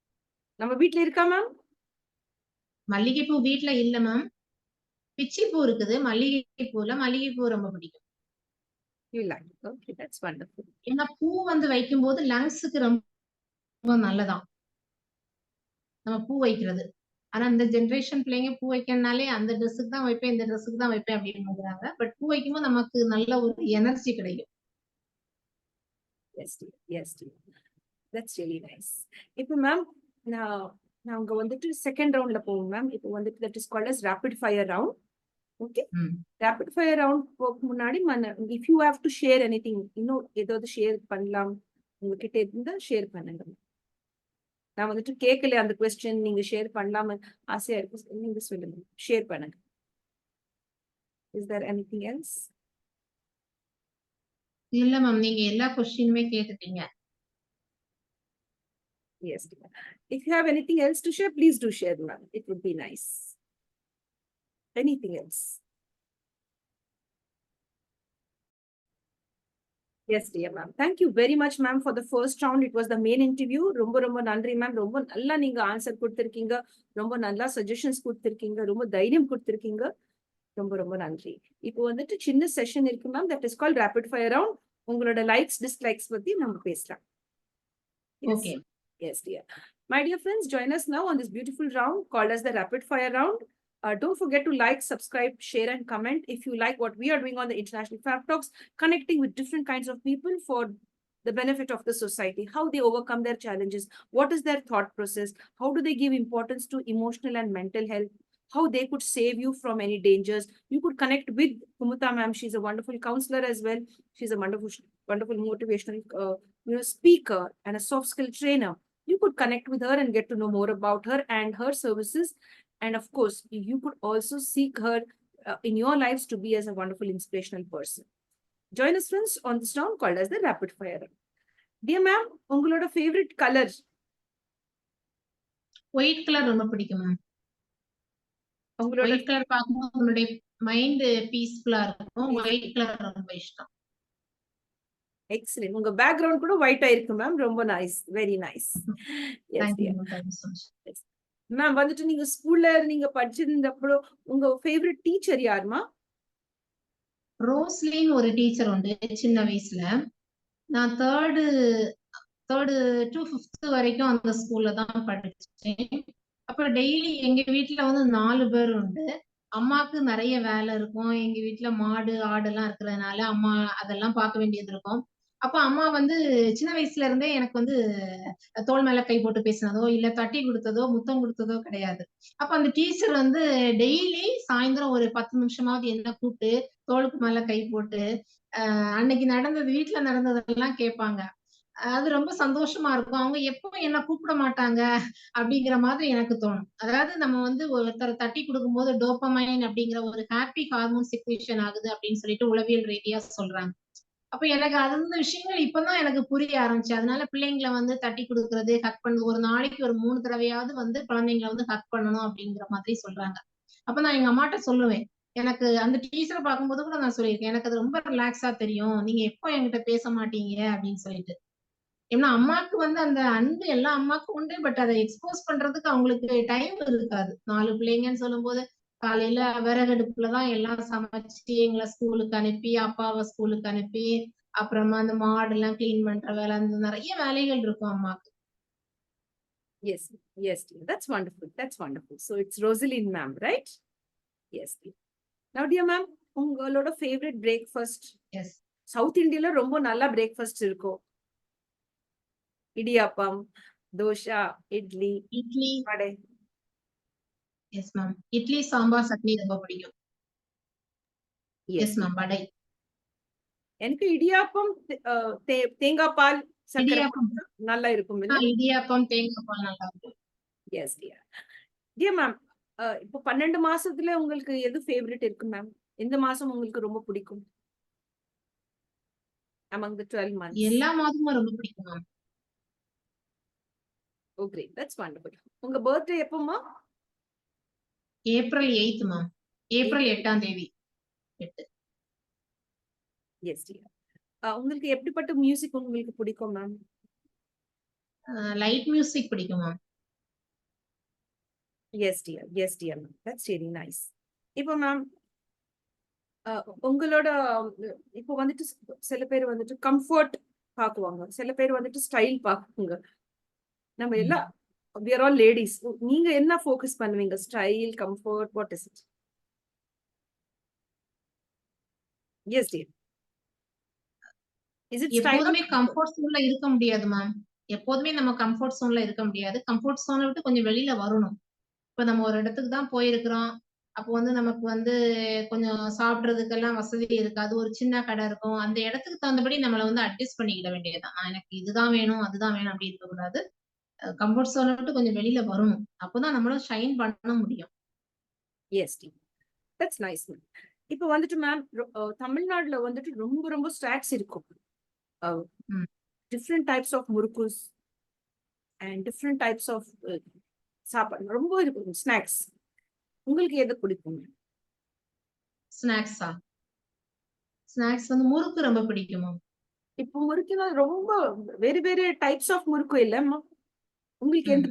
நம்ம வீட்ல இருக்கா மேம்? மல்லிகை பூ வீட்ல இல்ல மேம். பிச்சி பூ இருக்குது. மல்லிகை பூ இல்ல. மல்லிகை பூ ரொம்ப பிடிக்கும். You like it. Okay, that's wonderful. ஏன்னா பூ வந்து வைக்கும்போது லங்ஸுக்கு ரொம்ப நல்லதாம். நம்ம பூ வைக்கிறது. ஆனா இந்த ஜெனரேஷன் பிள்ளைங்க பூ வைக்கணும்னாலே அந்த ட்ரெஸ்ஸுக்கு தான் வைப்பேன், இந்த ட்ரெஸ்ஸுக்கு தான் வைப்பேன் அப்படின்னுங்கிறாங்க. பட் பூ வைக்கும்போது நமக்கு நல்ல ஒரு எனர்ஜி கிடைக்கும். Yes, dear. Yes, dear. That's really nice. இப்போ மேம் நாங்க வந்துட்டு செகண்ட் ரவுண்ட்ல போவோம் மேம். இப்போ வந்துட்டு that is called as rapid fire round. Okay, rapid fire round போக்கு முன்னாடி if you have to share anything, இன்னும் ஏதாவது ஷேர் பண்ணலாம் உங்ககிட்ட இருந்தா ஷேர் பண்ணுங்க. நான் வந்துட்டு கேட்கல அந்த கொஸ்டின், நீங்க ஷேர் பண்ணலாம ஆசையா இருக்கு, நீங்க சொல்லுங்க, ஷேர் பண்ணுங்க. Is there anything else? இல்ல மேம், நீங்க எல்லா கொஸ்டினுமே கேட்டுட்டீங்க. Yes, dear. If you have anything else to share, please do share, ma'am. It would be nice. Anything else? Yes, dear ma'am. Thank you very much, ma'am, for the first round. It was the main interview. ரொம்ப நன்றி ma'am. ரொம்ப நல்லா நீங்க ஆன்சர் கொடுத்திருக்கீங்க. ரொம்ப நல்லா சஜஷன்ஸ் கொடுத்திருக்கீங்க. ரொம்ப தைரியம் கொடுத்திருக்கீங்க. ரொம்ப நன்றி. இப்போ வந்துட்டு சின்ன செஷன் இருக்கு ma'am. That is called rapid fire round. உங்களோட லைக்ஸ் டிஸ்லைக்ஸ் பத்தி நம்ம பேசலாம். Okay. Yes, dear. My dear friends, join us now on this beautiful round called as the rapid fire round. Don't forget to like, subscribe, share, and comment if you like what we are doing on the International Fab Talks, connecting with different kinds of people for the benefit of the society, how they overcome their challenges, what is their thought process, how do they give importance to emotional and mental health, how they could save you from any dangers. You could connect with Kumutha ma'am. She's a wonderful counselor as well. She's a wonderful motivational speaker and a soft skill trainer. You could connect with her and get to know more about her and her services. And of course, you could also seek her in your lives to be as a wonderful inspirational person. Join us, friends, on this round called as the rapid fire. Dear ma'am, ungaloda favorite color? White colour ரொம்ப பிடிக்கும் மேம். ஒயிட் கலர் பார்க்கும்போது உங்களுடைய மைண்ட் பீஸ்ஃபுல்லா இருக்கும். ஒயிட் கலர் ரொம்ப இஷ்டம். எக்ஸலென்ட். உங்க பேக்ரவுண்ட் கூட ஒயிட்டா இருக்கு மேம். ரொம்ப நைஸ், வெரி நைஸ். மேம் வந்துட்டு நீங்க ஸ்கூல்ல நீங்க படிச்சிருந்தப்போ உங்க ஃபேவரட் டீச்சர் யாருமா? ரோஸ்லின்னு ஒரு டீச்சர் உண்டு சின்ன வயசுல. நான் தேர்டு டு 5th வரைக்கும் அந்த ஸ்கூல்ல தான் படிச்சேன். அப்ப டெய்லி எங்க வீட்டுல வந்து 4 பேர் உண்டு. அம்மாக்கு நிறைய வேலை இருக்கும். எங்க வீட்டுல மாடு ஆடு எல்லாம் இருக்கிறதுனால அம்மா அதெல்லாம் பார்க்க வேண்டியது இருக்கும். அப்ப அம்மா வந்து சின்ன வயசுல இருந்தே எனக்கு வந்து தோள் மேல கை போட்டு பேசினதோ இல்ல தட்டி கொடுத்ததோ முத்தம் கொடுத்ததோ கிடையாது. அப்ப அந்த டீச்சர் வந்து டெய்லி சாயந்தரம் ஒரு 10 நிமிஷமாவது என்ன கூப்பிட்டு தோளுக்கு மேல கை போட்டு அன்னைக்கு நடந்தது, வீட்டுல நடந்ததெல்லாம் கேட்பாங்க. அது ரொம்ப சந்தோஷமா இருக்கும். அவங்க எப்போ என்ன கூப்பிட மாட்டாங்க அப்படிங்கிற மாதிரி எனக்கு தோணும். அதாவது நம்ம வந்து ஒருத்தரை தட்டி கொடுக்கும்போது டோபமைன் அப்படிங்கிற ஒரு ஹாப்பி ஹார்மோன் செக்ரீஷன் ஆகுது அப்படின்னு சொல்லிட்டு உளவியல் ரீதியா சொல்றாங்க. அப்ப எனக்கு அந்த விஷயங்கள் இப்பதான் எனக்கு புரிய ஆரம்பிச்சு. அதனால பிள்ளைங்களை வந்து தட்டி கொடுக்கறது, ஹக் பண்ணது, ஒரு நாளைக்கு ஒரு 3 தடவையாவது வந்து குழந்தைங்களை வந்து ஹக் பண்ணணும் அப்படிங்கிற மாதிரி சொல்றாங்க. அப்ப நான் எங்க அம்மாட்ட சொல்லுவேன். எனக்கு அந்த டீச்சரை பார்க்கும்போது கூட நான் சொல்லியிருக்கேன். எனக்கு அது ரொம்ப ரிலாக்ஸா தெரியும். நீங்க எப்போ என்கிட்ட பேச மாட்டீங்க அப்படின்னு சொல்லிட்டு. ஏன்னா அம்மாக்கு வந்து அந்த அன்பு எல்லா அம்மாக்கும் உண்டு. பட் அதை எக்ஸ்போஸ் பண்றதுக்கு அவங்களுக்கு டைம் இருக்காது. 4 பிள்ளைங்கன்னு சொல்லும்போது காலையில விறகடுப்புலதான் எல்லாம் சமைச்சு எங்களை ஸ்கூலுக்கு அனுப்பி, அப்பாவை ஸ்கூலுக்கு அனுப்பி, அப்புறமா அந்த மாடு எல்லாம் கிளீன் பண்ற வேலை, அந்த நிறைய வேலைகள் இருக்கும் அம்மாக்கு. Yes, yes, dear. That's wonderful. That's wonderful. So it's Rosaline ma'am, right? Yes, dear. Now, dear ma'am, உங்களோட favorite breakfast? Yes. South Indiaல ரொம்ப நல்ல breakfast இருக்கும். இடியாப்பம், தோசை, இட்லி, வடை. Yes ma'am. இட்லி, சாம்பார், சட்னி ரொம்ப பிடிக்கும். Yes ma'am. வடை. எனக்கு இடியாப்பம், தேங்காய் பால், சக்கரை நல்லா இருக்கும். இடியாப்பம், தேங்காய் பால் நல்லா இருக்கும். S dear. டியர் மேம், இப்போ 12 மாசத்துல உங்களுக்கு எது ஃபேவரட் இருக்கு மேம்? எந்த மாசம் உங்களுக்கு ரொம்ப பிடிக்கும்? among the 12 months. எல்லா மாதமும் ரொம்ப பிடிக்கும் ma'am. Oh great, that's wonderful. உங்க பர்த்டே எப்போமா? April 8th ma'am. ஏப்ரல் 8ஆம் தேதி. 8. Yes dear. உங்களுக்கு எப்படிப்பட்ட மியூசிக் உங்களுக்கு பிடிக்கும் மேம்? லைட் மியூசிக் பிடிக்கும் ma'am. Yes dear, yes dear ma'am. That's very nice. இப்போ மேம் உங்களோட இப்போ வந்துட்டு சில பேர் வந்துட்டு கம்ஃபர்ட் பாக்குவாங்க, சில பேர் வந்துட்டு ஸ்டைல் பாக்குவாங்க. நம்ம எல்லாம் we are all ladies. நீங்க என்ன ஃபோக்கஸ் பண்ணுவீங்க? Style, comfort, what is it? S dear. Is it style or எப்போதுமே comfort? கம்ஃபோர்ட் ஜோன்ல இருக்க முடியாது மேம். எப்போதுமே நம்ம கம்ஃபோர்ட் ஜோன்ல இருக்க முடியாது. கம்ஃபோர்ட் ஜோன விட்டு கொஞ்சம் வெளியில வரணும். இப்ப நம்ம ஒரு இடத்துக்கு தான் போயிருக்கிறோம். அப்போ வந்து நமக்கு வந்து கொஞ்சம் சாப்பிடுறதுக்கெல்லாம் வசதி இருக்காது. ஒரு சின்ன கடை இருக்கும். அந்த இடத்துக்கு தகுந்தபடி நம்மள வந்து அட்ஜஸ்ட் பண்ணிக்கிட வேண்டியதுதான். எனக்கு இதுதான் வேணும், அதுதான் வேணும் அப்படி இருக்கக்கூடாது. கம்ஃபோர்ட் ஜோன விட்டு கொஞ்சம் வெளியில வரணும். அப்பதான் நம்மளும் ஷைன் பண்ண முடியும். Yes, dear. That's nice, ma'am. இப்போ வந்துட்டு மேம் தமிழ்நாடுல வந்துட்டு ரொம்ப ரொம்ப ஸ்நாக்ஸ் இருக்கும். ம். Different types of murukkus and different types of சாப்பாடு ரொம்ப இருக்கும் ஸ்நாக்ஸ். உங்களுக்கு எது பிடிக்கும்? ஸ்நாக்ஸா? ஸ்நாக்ஸ் வந்து முறுக்கு ரொம்ப பிடிக்கும் மேம். இப்போ முறுக்குனா ரொம்ப வேறு வேறு டைப்ஸ் ஆஃப் முறுக்கு இல்லம்மா? உங்களுக்கு ம். எந்த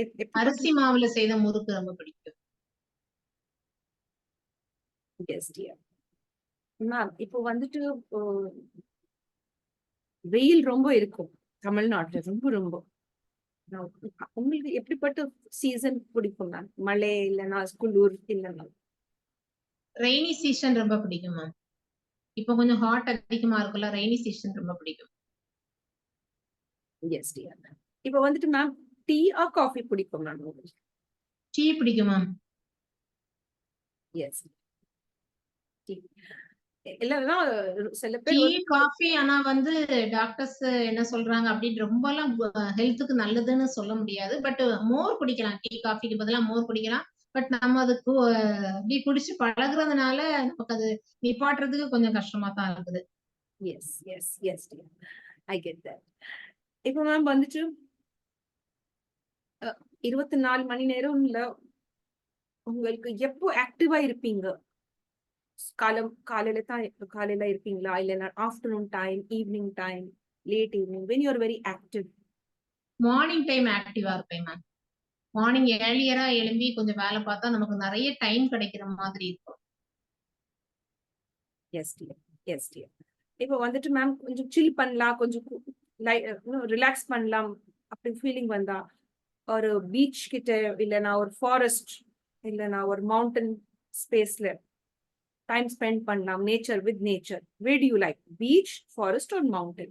எப்படிப்பட்ட அரிசி மாவுல செய்த முறுக்கு ரொம்ப பிடிக்கும். Yes, dear. மேம் இப்போ வந்துட்டு வெயில் ரொம்ப இருக்கும் தமிழ்நாட்டுல ரொம்ப ரொம்ப. உங்களுக்கு எப்படிப்பட்ட சீசன் பிடிக்கும் மேம்? மழை இல்லைன்னா குளிர் இல்லைன்னா? ரெய்னி சீசன் ரொம்ப பிடிக்கும் மேம். இப்ப கொஞ்சம் ஹாட் அதிகமா இருக்குல்ல, ரெய்னி சீசன் ரொம்ப பிடிக்கும். Yes dear. இப்போ வந்துட்டு மேம் டீ ஆர் காஃபி பிடிக்கும் மேம் உங்களுக்கு? டீ பிடிக்கும் மேம். எஸ். டீ இல்லைன்னா சில டீ, பேர் வந்து காஃபி ஆனா வந்து டாக்டர்ஸ் என்ன சொல்றாங்க அப்படின்னு ரொம்பலாம் ஹெல்த்துக்கு நல்லதுன்னு சொல்ல முடியாது. பட் மோர் குடிக்கலாம். டீ, காஃபிக்கு பதிலா மோர் குடிக்கலாம். பட் நம்ம அதுக்கு அப்படி குடிச்சு பழகுறதுனால நமக்கு அது நிப்பாட்டுறதுக்கு கொஞ்சம் கஷ்டமா தான் இருக்குது. Yes yes yes dear. I get that. இப்போ மேம் வந்துட்டு 24 மணி நேரம்ல உங்களுக்கு எப்போ ஆக்டிவா இருப்பீங்க? காலையில இருப்பீங்களா இல்லைன்னா afternoon time, evening time, late evening when you are very active? Morning time ஆக்டிவா இருப்பேன் மேம். மார்னிங் ஏர்லியரா எழும்பி கொஞ்சம் வேலை பார்த்தா நமக்கு நிறைய டைம் கிடைக்கிற மாதிரி இருக்கும். S dear. Yes dear. இப்போ வந்துட்டு மேம் கொஞ்சம் சில் பண்ணலாம், கொஞ்சம் ரிலாக்ஸ் பண்ணலாம் அப்படி ஃபீலிங் வந்தா ஒரு பீச் கிட்ட இல்லைன்னா ஒரு ஃபாரஸ்ட் இல்லைன்னா ஒரு மவுண்டன் ஸ்பேஸ்ல டைம் ஸ்பெண்ட் பண்ணலாம், nature with nature. where do you like beach, forest or mountain?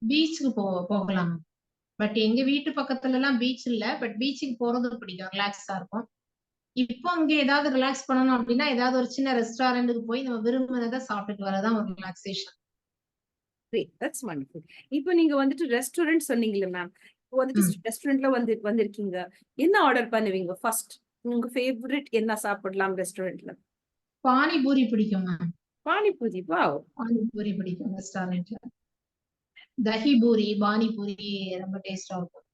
பீச்சுக்கு போகலாம். பட் எங்க வீட்டு பக்கத்துல எல்லாம் பீச் இல்ல. பட் பீச்சுக்கு போறது பிடிக்கும். ரிலாக்ஸா இருக்கும். இப்போ அங்க ஏதாவது ரிலாக்ஸ் பண்ணணும் அப்படின்னா ஏதாவது ஒரு சின்ன ரெஸ்டாரண்ட்டுக்கு போய் நம்ம விரும்பினதை சாப்பிட்டுட்டு வரதான் ஒரு ரிலாக்ஸேஷன். Great, that's wonderful. இப்போ நீங்க வந்துட்டு ரெஸ்டாரண்ட் சொன்னீங்களே மேம், இப்போ வந்துட்டு ரெஸ்டாரண்ட்ல வந்திருக்கீங்க, என்ன ஆர்டர் பண்ணுவீங்க ஃபர்ஸ்ட்? உங்க ஃபேவரட் என்ன சாப்பிடலாம் ரெஸ்டாரண்ட்ல? பானிபூரி பிடிக்கும் மேம். பானிபூரி. வாவ். பானிபூரி பிடிக்கும் ரெஸ்டாரண்ட்ல. தஹி பூரி, பானிபூரி ரொம்ப டேஸ்டா இருக்கும்.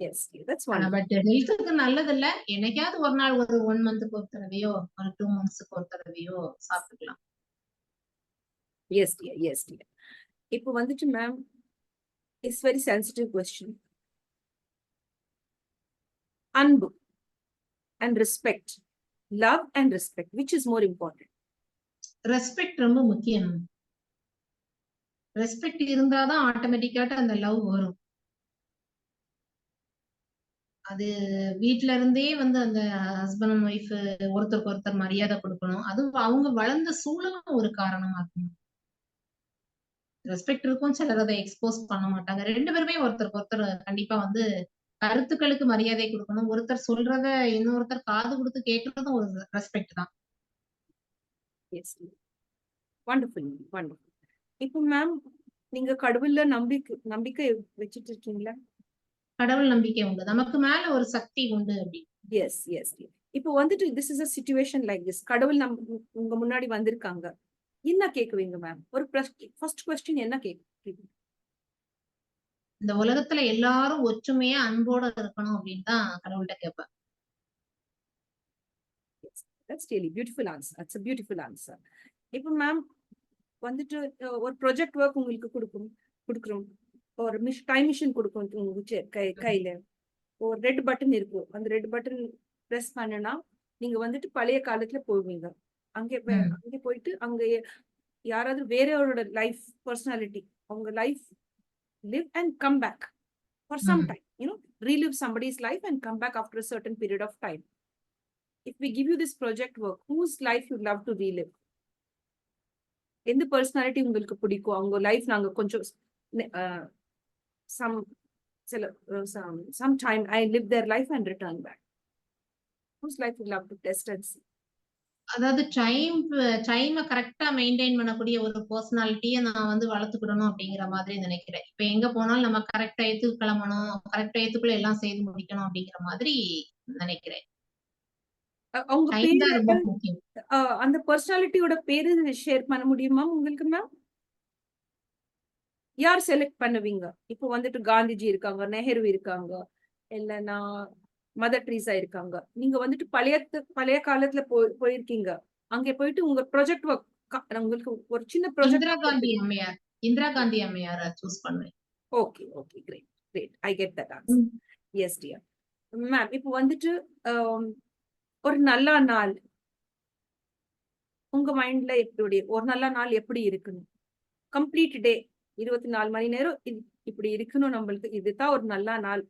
எஸ், தட்ஸ் ஆனா wonderful. பட் ஹெல்த்துக்கு நல்லது இல்ல. என்னைக்காவது ஒரு நாள் ஒரு 1 மந்த்துக்கு ஒரு தடவையோ ஒரு 2 மந்த்ஸ்க்கு ஒரு தடவையோ சாப்பிட்டுக்கலாம். S dear. Yes dear. இப்போ வந்துட்டு ma'am it's very sensitive question. அன்பு and respect, love and respect, which is more important? Respect ரொம்ப முக்கியம். ரெஸ்பெக்ட் இருந்தாதான் ஆட்டோமேட்டிக்காட்ட அந்த லவ் வரும். அது வீட்ல இருந்தே வந்து அந்த ஹஸ்பண்ட் அண்ட் ஒய்ஃப் ஒருத்தருக்கு ஒருத்தர் மரியாதை கொடுக்கணும். அதுவும் அவங்க வளர்ந்த சூழலும் ஒரு காரணமா இருக்கும். ரெஸ்பெக்ட் இருக்கும், சிலர் அதை எக்ஸ்போஸ் பண்ண மாட்டாங்க. 2 பேருமே ஒருத்தருக்கு ஒருத்தர் கண்டிப்பா வந்து கருத்துக்களுக்கு மரியாதை கொடுக்கணும். ஒருத்தர் சொல்றத இன்னொருத்தர் காது கொடுத்து கேட்கறதும் ஒரு ரெஸ்பெக்ட் தான். Yes, wonderful wonderful. இப்போ மேம் நீங்க கடவுள்ல நம்பிக்கை வச்சுட்டு இருக்கீங்களா? கடவுள் நம்பிக்கை உண்டு. நமக்கு மேல ஒரு சக்தி உண்டு அப்படி. Yes yes. இப்போ வந்துட்டு this is a situation like this. கடவுள் உங்க முன்னாடி வந்திருக்காங்க, என்ன கேக்குவீங்க மேம்? ஒரு ஃபர்ஸ்ட் கொஸ்டின் என்ன கேக்குவீங்க? இந்த உலகத்துல எல்லாரும் ஒற்றுமையா அன்போட இருக்கணும் அப்படின்னு தான் கடவுள்கிட்ட கேட்பேன். That's really beautiful answer. That's a beautiful answer. இப்போ மேம் வந்துட்டு ஒரு ப்ராஜெக்ட் ஒர்க் உங்களுக்கு கொடுக்குறோம், ஒரு டைம் மிஷின் கொடுக்கும் உங்க கையில, ஒரு ரெட் பட்டன் இருக்கும், அந்த ரெட் பட்டன் பிரஸ் பண்ணனா நீங்க வந்துட்டு பழைய காலத்துல போவீங்க. அங்கே போயிட்டு அங்க யாராவது வேறோட லைஃப் பர்சனாலிட்டி அவங்க life live and come back for some time, relive somebody's life and come back after a certain period of time. If we give you this project work, whose life you'd love to relive? எந்த பர்சனாலிட்டி உங்களுக்கு பிடிக்கும்? அவங்க லைஃப் நாங்க கொஞ்சம் some some time I live their life and return back. Whose life you love to test and see? அதாவது டைம கரெக்ட்டா மெயின்டெயின் பண்ணக்கூடிய ஒரு பெர்சனாலிட்டிய நான் வந்து வளர்த்துக்கிடணும் அப்படிங்கிற மாதிரி நினைக்கிறேன். இப்ப எங்க போனாலும் நம்ம கரெக்ட் டயத்துக்கு கிளம்பணும். கரெக்ட் டயத்துக்குள்ள எல்லாம் செய்து முடிக்கணும் அப்படிங்கிற மாதிரி நினைக்கிறேன். அவங்க டைம் பேரு தான் ரொம்ப முக்கியம். அந்த பர்சனாலிட்டியோட பேரு ஷேர் பண்ண முடியுமா உங்களுக்கு மேம்? யார் செலக்ட் பண்ணுவீங்க? இப்போ வந்துட்டு காந்திஜி இருக்காங்க, நெஹ்ரு இருக்காங்க, இல்லைன்னா மதர் ட்ரீசா இருக்காங்க. நீங்க வந்துட்டு பழைய காலத்துல போயிருக்கீங்க. அங்க போயிட்டு உங்க ப்ராஜெக்ட் ஒர்க் உங்களுக்கு ஒரு சின்ன இந்திரா காந்தி ப்ராஜெக்ட். அம்மையார் இந்திரா காந்தி அம்மையார சூஸ் பண்ணுவேன். Okay, okay, great, great. I get that answer. Yes dear. Ma'am இப்போ வந்துட்டு ஒரு நல்ல நாள் உங்க மைண்ட்ல எப்படி ஒரு நல்ல நாள் எப்படி இருக்கணும்? கம்ப்ளீட் டே 24 மணி நேரம் இப்படி இருக்கணும் நம்மளுக்கு. இதுதான் ஒரு நல்ல நாள்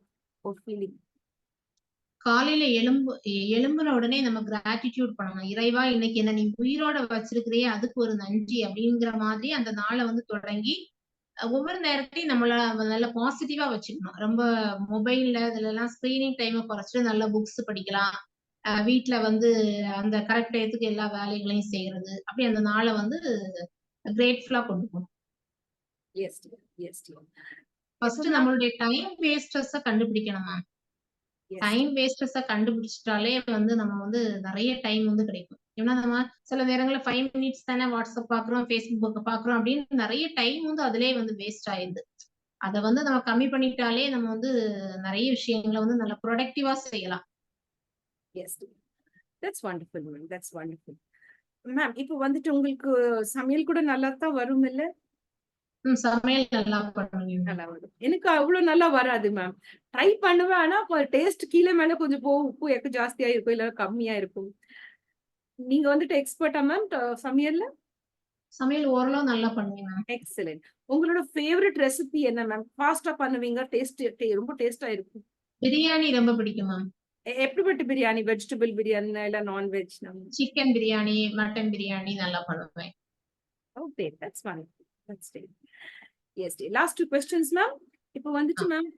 ஒரு ஃபீலிங். காலையில எழும்புன உடனே நம்ம கிராட்டிடியூட் பண்ணணும். இறைவா இன்னைக்கு என்ன நீ உயிரோட வச்சிருக்கிறியே அதுக்கு ஒரு நன்றி அப்படிங்கிற மாதிரி அந்த நாளை வந்து தொடங்கி ஒவ்வொரு நேரத்தையும் நம்மள நல்ல பாசிட்டிவா வச்சுக்கணும். ரொம்ப மொபைல்ல இதுல எல்லாம் ஸ்கிரீனிங் டைமை குறைச்சிட்டு நல்ல புக்ஸ் படிக்கலாம். வீட்டுல வந்து அந்த கரெக்ட் டயத்துக்கு எல்லா வேலைகளையும் செய்யறது அப்படி அந்த நாளை வந்து கிரேட்ஃபுல்லா கொண்டு போகணும். S dear, yes dear. First நம்மளுடைய டைம் வேஸ்டர்ஸ கண்டுபிடிக்கணும் மேம். டைம் வேஸ்டர்ஸ கண்டுபிடிச்சிட்டாலே வந்து நம்ம வந்து நிறைய டைம் வந்து கிடைக்கும். ஏன்னா நம்ம சில நேரங்கள்ல 5 மினிட்ஸ் தானே வாட்ஸ்அப் பாக்குறோம், ஃபேஸ்புக் பாக்குறோம் அப்படின்னு நிறைய டைம் வந்து அதுலயே வந்து வேஸ்ட் ஆயிடுது. அதை வந்து நம்ம கம்மி பண்ணிட்டாலே நம்ம வந்து நிறைய விஷயங்களை வந்து நல்லா ப்ரொடக்டிவா செய்யலாம். Yes, that's wonderful ma'am, that's wonderful. Ma'am இப்போ வந்துட்டு உங்களுக்கு சமையல் கூட நல்லா தான் வரும் இல்ல? சமையல் நல்லா பண்ணுவீங்க. நல்லா வரும். எனக்கு அவ்வளவு நல்லா வராது மேம். ட்ரை பண்ணுவேன், ஆனா டேஸ்ட் கீழே மேல கொஞ்சம் போகும். உப்பு எனக்கு ஜாஸ்தியா இருக்கும், இல்ல கம்மியா இருக்கும். நீங்க வந்துட்டு எக்ஸ்பர்ட்டா மேம் சமையல்ல? சமையல் ஓரளவு நல்லா பண்ணுவீங்க மேம். எக்ஸலென்ட். உங்களோட ஃபேவரட் ரெசிபி என்ன மேம்? ஃபாஸ்டா பண்ணுவீங்க, ரொம்ப டேஸ்டா இருக்கும். பிரியாணி ரொம்ப பிடிக்கும் மேம். எப்படிப்பட்ட பிரியாணி? வெஜிடபிள் பிரியாணி இல்ல non veg? Chicken biryani, mutton biryani நல்லா பண்ணுவேன். Okay, that's fine. That's great. Yes dear. Last 2 questions ma'am. இப்போ வந்துட்டு மேம்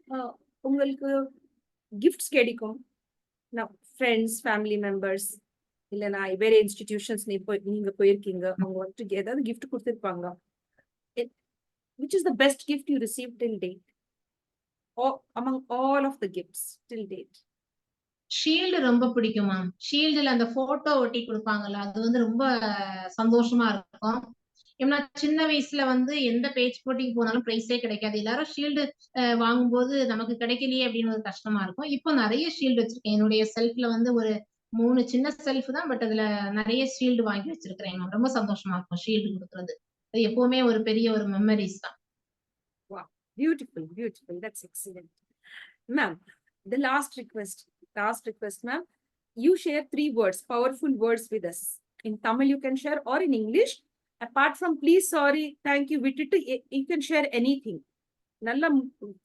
உங்களுக்கு கிஃப்ட்ஸ் கிடைக்கும். ஃப்ரெண்ட்ஸ், ஃபேமிலி மெம்பர்ஸ் இல்லைன்னா வேற இன்ஸ்டிடியூஷன்ஸ் நீங்க போயிருக்கீங்க. அவங்க வந்துட்டு ஏதாவது கிஃப்ட் கொடுத்துருப்பாங்க. Which is the best gift you received till date? Or among all of the gifts till date? Shield ரொம்ப பிடிக்கும் மேம். ஷீல்டுல அந்த போட்டோ ஒட்டி கொடுப்பாங்கல்ல அது வந்து ரொம்ப சந்தோஷமா இருக்கும். ஏன்னா சின்ன வயசுல வந்து எந்த பேச்சு போட்டிக்கு போனாலும் பிரைஸே கிடைக்காது. எல்லாரும் ஷீல்டு வாங்கும்போது நமக்கு கிடைக்கலையே அப்படின்னு ஒரு கஷ்டமா இருக்கும். இப்போ நிறைய ஷீல்டு வச்சிருக்கேன். என்னுடைய செல்ஃப்ல வந்து ஒரு 3 சின்ன செல்ஃப் தான், பட் அதுல நிறைய ஷீல்டு வாங்கி வச்சிருக்கிறேன். ரொம்ப சந்தோஷமா இருக்கும் ஷீல்டு கொடுக்கறது. அது எப்பவுமே ஒரு பெரிய ஒரு மெமரிஸ் தான். Wow, beautiful, beautiful. That's excellent. Ma'am, the last request, ma'am. You share 3 words, powerful words with us. In Tamil, you can share, or in English. Apart from please, sorry, thank you, vitittu, you can share anything. Nalla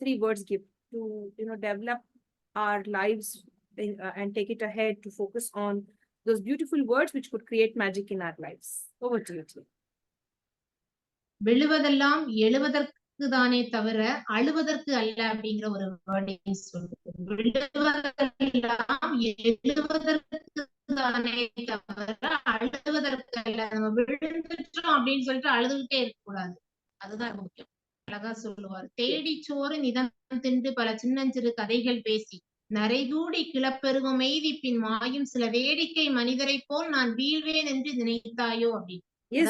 3 words give to develop our lives and take it ahead to focus on those beautiful words which could create magic in our lives. Over to you, Tia. விழுவதெல்லாம் எழுவதற்கு தானே தவிர அழுவதற்கு அல்ல அப்படிங்கிற ஒரு வேர்டிங் சொல்லுது. விழுவதெல்லாம் எழுவதற்கு தானே தவிர அழுவதற்கு அல்ல. நம்ம விழுந்துட்டோம் அப்படின்னு சொல்லிட்டு அழுதுகிட்டே இருக்கக்கூடாது. அதுதான் முக்கியம். அழகா சொல்லுவார். தேடி சோறு நிதம் தின்று பல சின்னஞ்சிறு கதைகள் பேசி நரைகூடி கிளப்பெருகும் மெய்தி பின் மாயும் சில வேடிக்கை மனிதரை போல் நான் வீழ்வேன் என்று நினைத்தாயோ அப்படின்னு. Yes,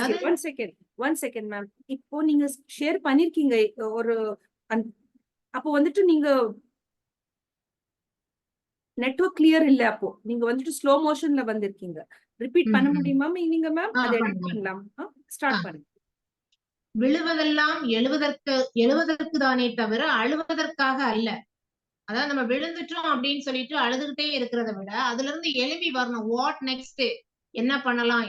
one second ma'am. இப்போ நீங்க ஷேர் பண்ணிருக்கீங்க ஒரு அப்போ வந்துட்டு நீங்க நெட்வொர்க் கிளியர் இல்ல, அப்போ நீங்க வந்துட்டு ஸ்லோ மோஷன்ல வந்திருக்கீங்க. ரிப்பீட் பண்ண முடியுமா நீங்க மேம்? அதை எடிட் பண்ணலாம். ஸ்டார்ட் பண்ணுங்க. விழுவதெல்லாம் எழுவதற்கு தானே தவிர அழுவதற்காக அல்ல. அதாவது நம்ம விழுந்துட்டோம் அப்படின்னு சொல்லிட்டு அழுதுகிட்டே இருக்கிறத விட அதுல இருந்து எழுப்பி வரணும். வாட் நெக்ஸ்ட், என்ன பண்ணலாம்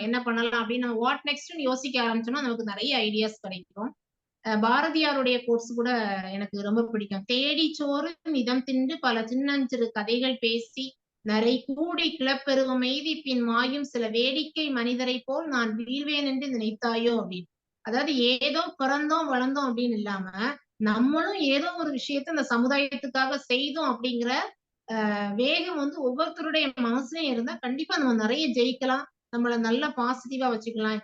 அப்படின்னு நம்ம வாட் நெக்ஸ்ட் யோசிக்க ஆரம்பிச்சோம்னா நமக்கு நிறைய ஐடியாஸ் கிடைக்கும். பாரதியாருடைய கோர்ஸ் கூட எனக்கு ரொம்ப பிடிக்கும். தேடி சோறு நிதம் தின்று பல சின்னஞ்சிறு கதைகள் பேசி நரை கூடி கிளப்பெருகும் மெய்தி பின் மாயும் சில வேடிக்கை மனிதரை போல் நான் வீழ்வேன் என்று நினைத்தாயோ அப்படின்னு. அதாவது ஏதோ பிறந்தோம் வளர்ந்தோம் அப்படின்னு இல்லாம நம்மளும் ஏதோ ஒரு விஷயத்த இந்த சமுதாயத்துக்காக செய்தோம் அப்படிங்கிற வேகம் வந்து ஒவ்வொருத்தருடைய மனசுலயும் இருந்தா கண்டிப்பா நம்ம நிறைய ஜெயிக்கலாம். நம்மள நல்ல பாசிட்டிவா வச்சுக்கலாம்.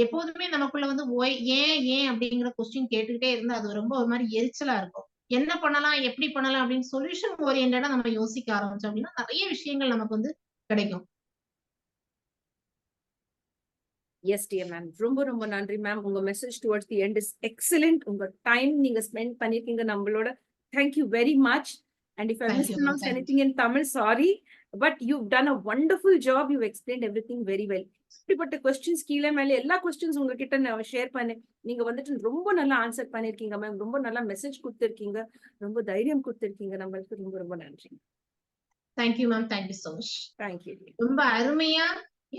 எப்போதுமே நமக்குள்ள வந்து ஒய் ஏன் ஏன் அப்படிங்கிற கொஸ்டின் கேட்டுக்கிட்டே இருந்தா அது ரொம்ப ஒரு மாதிரி எரிச்சலா இருக்கும். என்ன பண்ணலாம் எப்படி பண்ணலாம் அப்படின்னு சொல்யூஷன் ஓரியன்டா நம்ம யோசிக்க ஆரம்பிச்சோம் அப்படின்னா நிறைய விஷயங்கள் நமக்கு வந்து கிடைக்கும். Yes, dear ma'am. ரொம்ப நன்றி ma'am. உங்க message towards the end is excellent. உங்க டைம் நீங்க ஸ்பெண்ட் பண்ணிருக்கீங்க நம்மளோட. Thank you very much. And if I Thank you, ma'am. mispronounced Thank you. anything in Tamil, sorry. But you've done a wonderful job. You've explained everything very well. இப்படிப்பட்ட கொஸ்டின்ஸ் கீழே மேலே எல்லா கொஸ்டின்ஸ் உங்ககிட்ட நான் ஷேர் பண்ணேன். நீங்க வந்துட்டு ரொம்ப நல்லா ஆன்சர் பண்ணிருக்கீங்க மேம். ரொம்ப நல்லா மெசேஜ் கொடுத்திருக்கீங்க. ரொம்ப தைரியம் கொடுத்திருக்கீங்க. நம்மளுக்கு ரொம்ப நன்றி. Thank you, ma'am. Thank you so much. Thank you. ரொம்ப அருமையா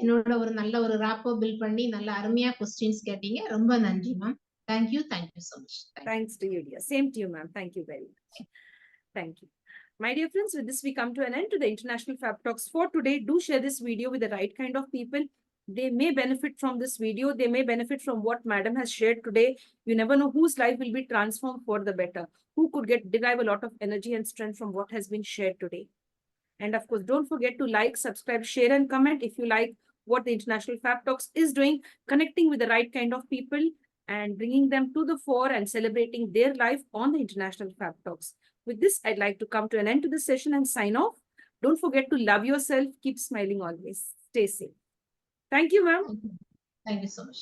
என்னோட ஒரு நல்ல ஒரு ராப்போ பில்ட் பண்ணி நல்ல அருமையா கொஸ்டின்ஸ் கேட்டீங்க. ரொம்ப நன்றி ma'am. Thank you so much. Thanks to you, dear. Same to you, ma'am. Thank you very much. Thank you. My dear friends, with this we come to an end to the International Fab Talks for today. Do share this video with the right kind of people. They may benefit from this video. They may benefit from what madam has shared today. You never know whose life will be transformed for the better. Who could derive a lot of energy and strength from what has been shared today. And of course, don't forget to like, subscribe, share, and comment if you like what the International Fab Talks is doing, connecting with the right kind of people and bringing them to the fore and celebrating their life on the International Fab Talks. With this, I'd like to come to an end to this session and sign off. Don't forget to love yourself. Keep smiling always. Stay safe. Thank you, ma'am. Thank you so much.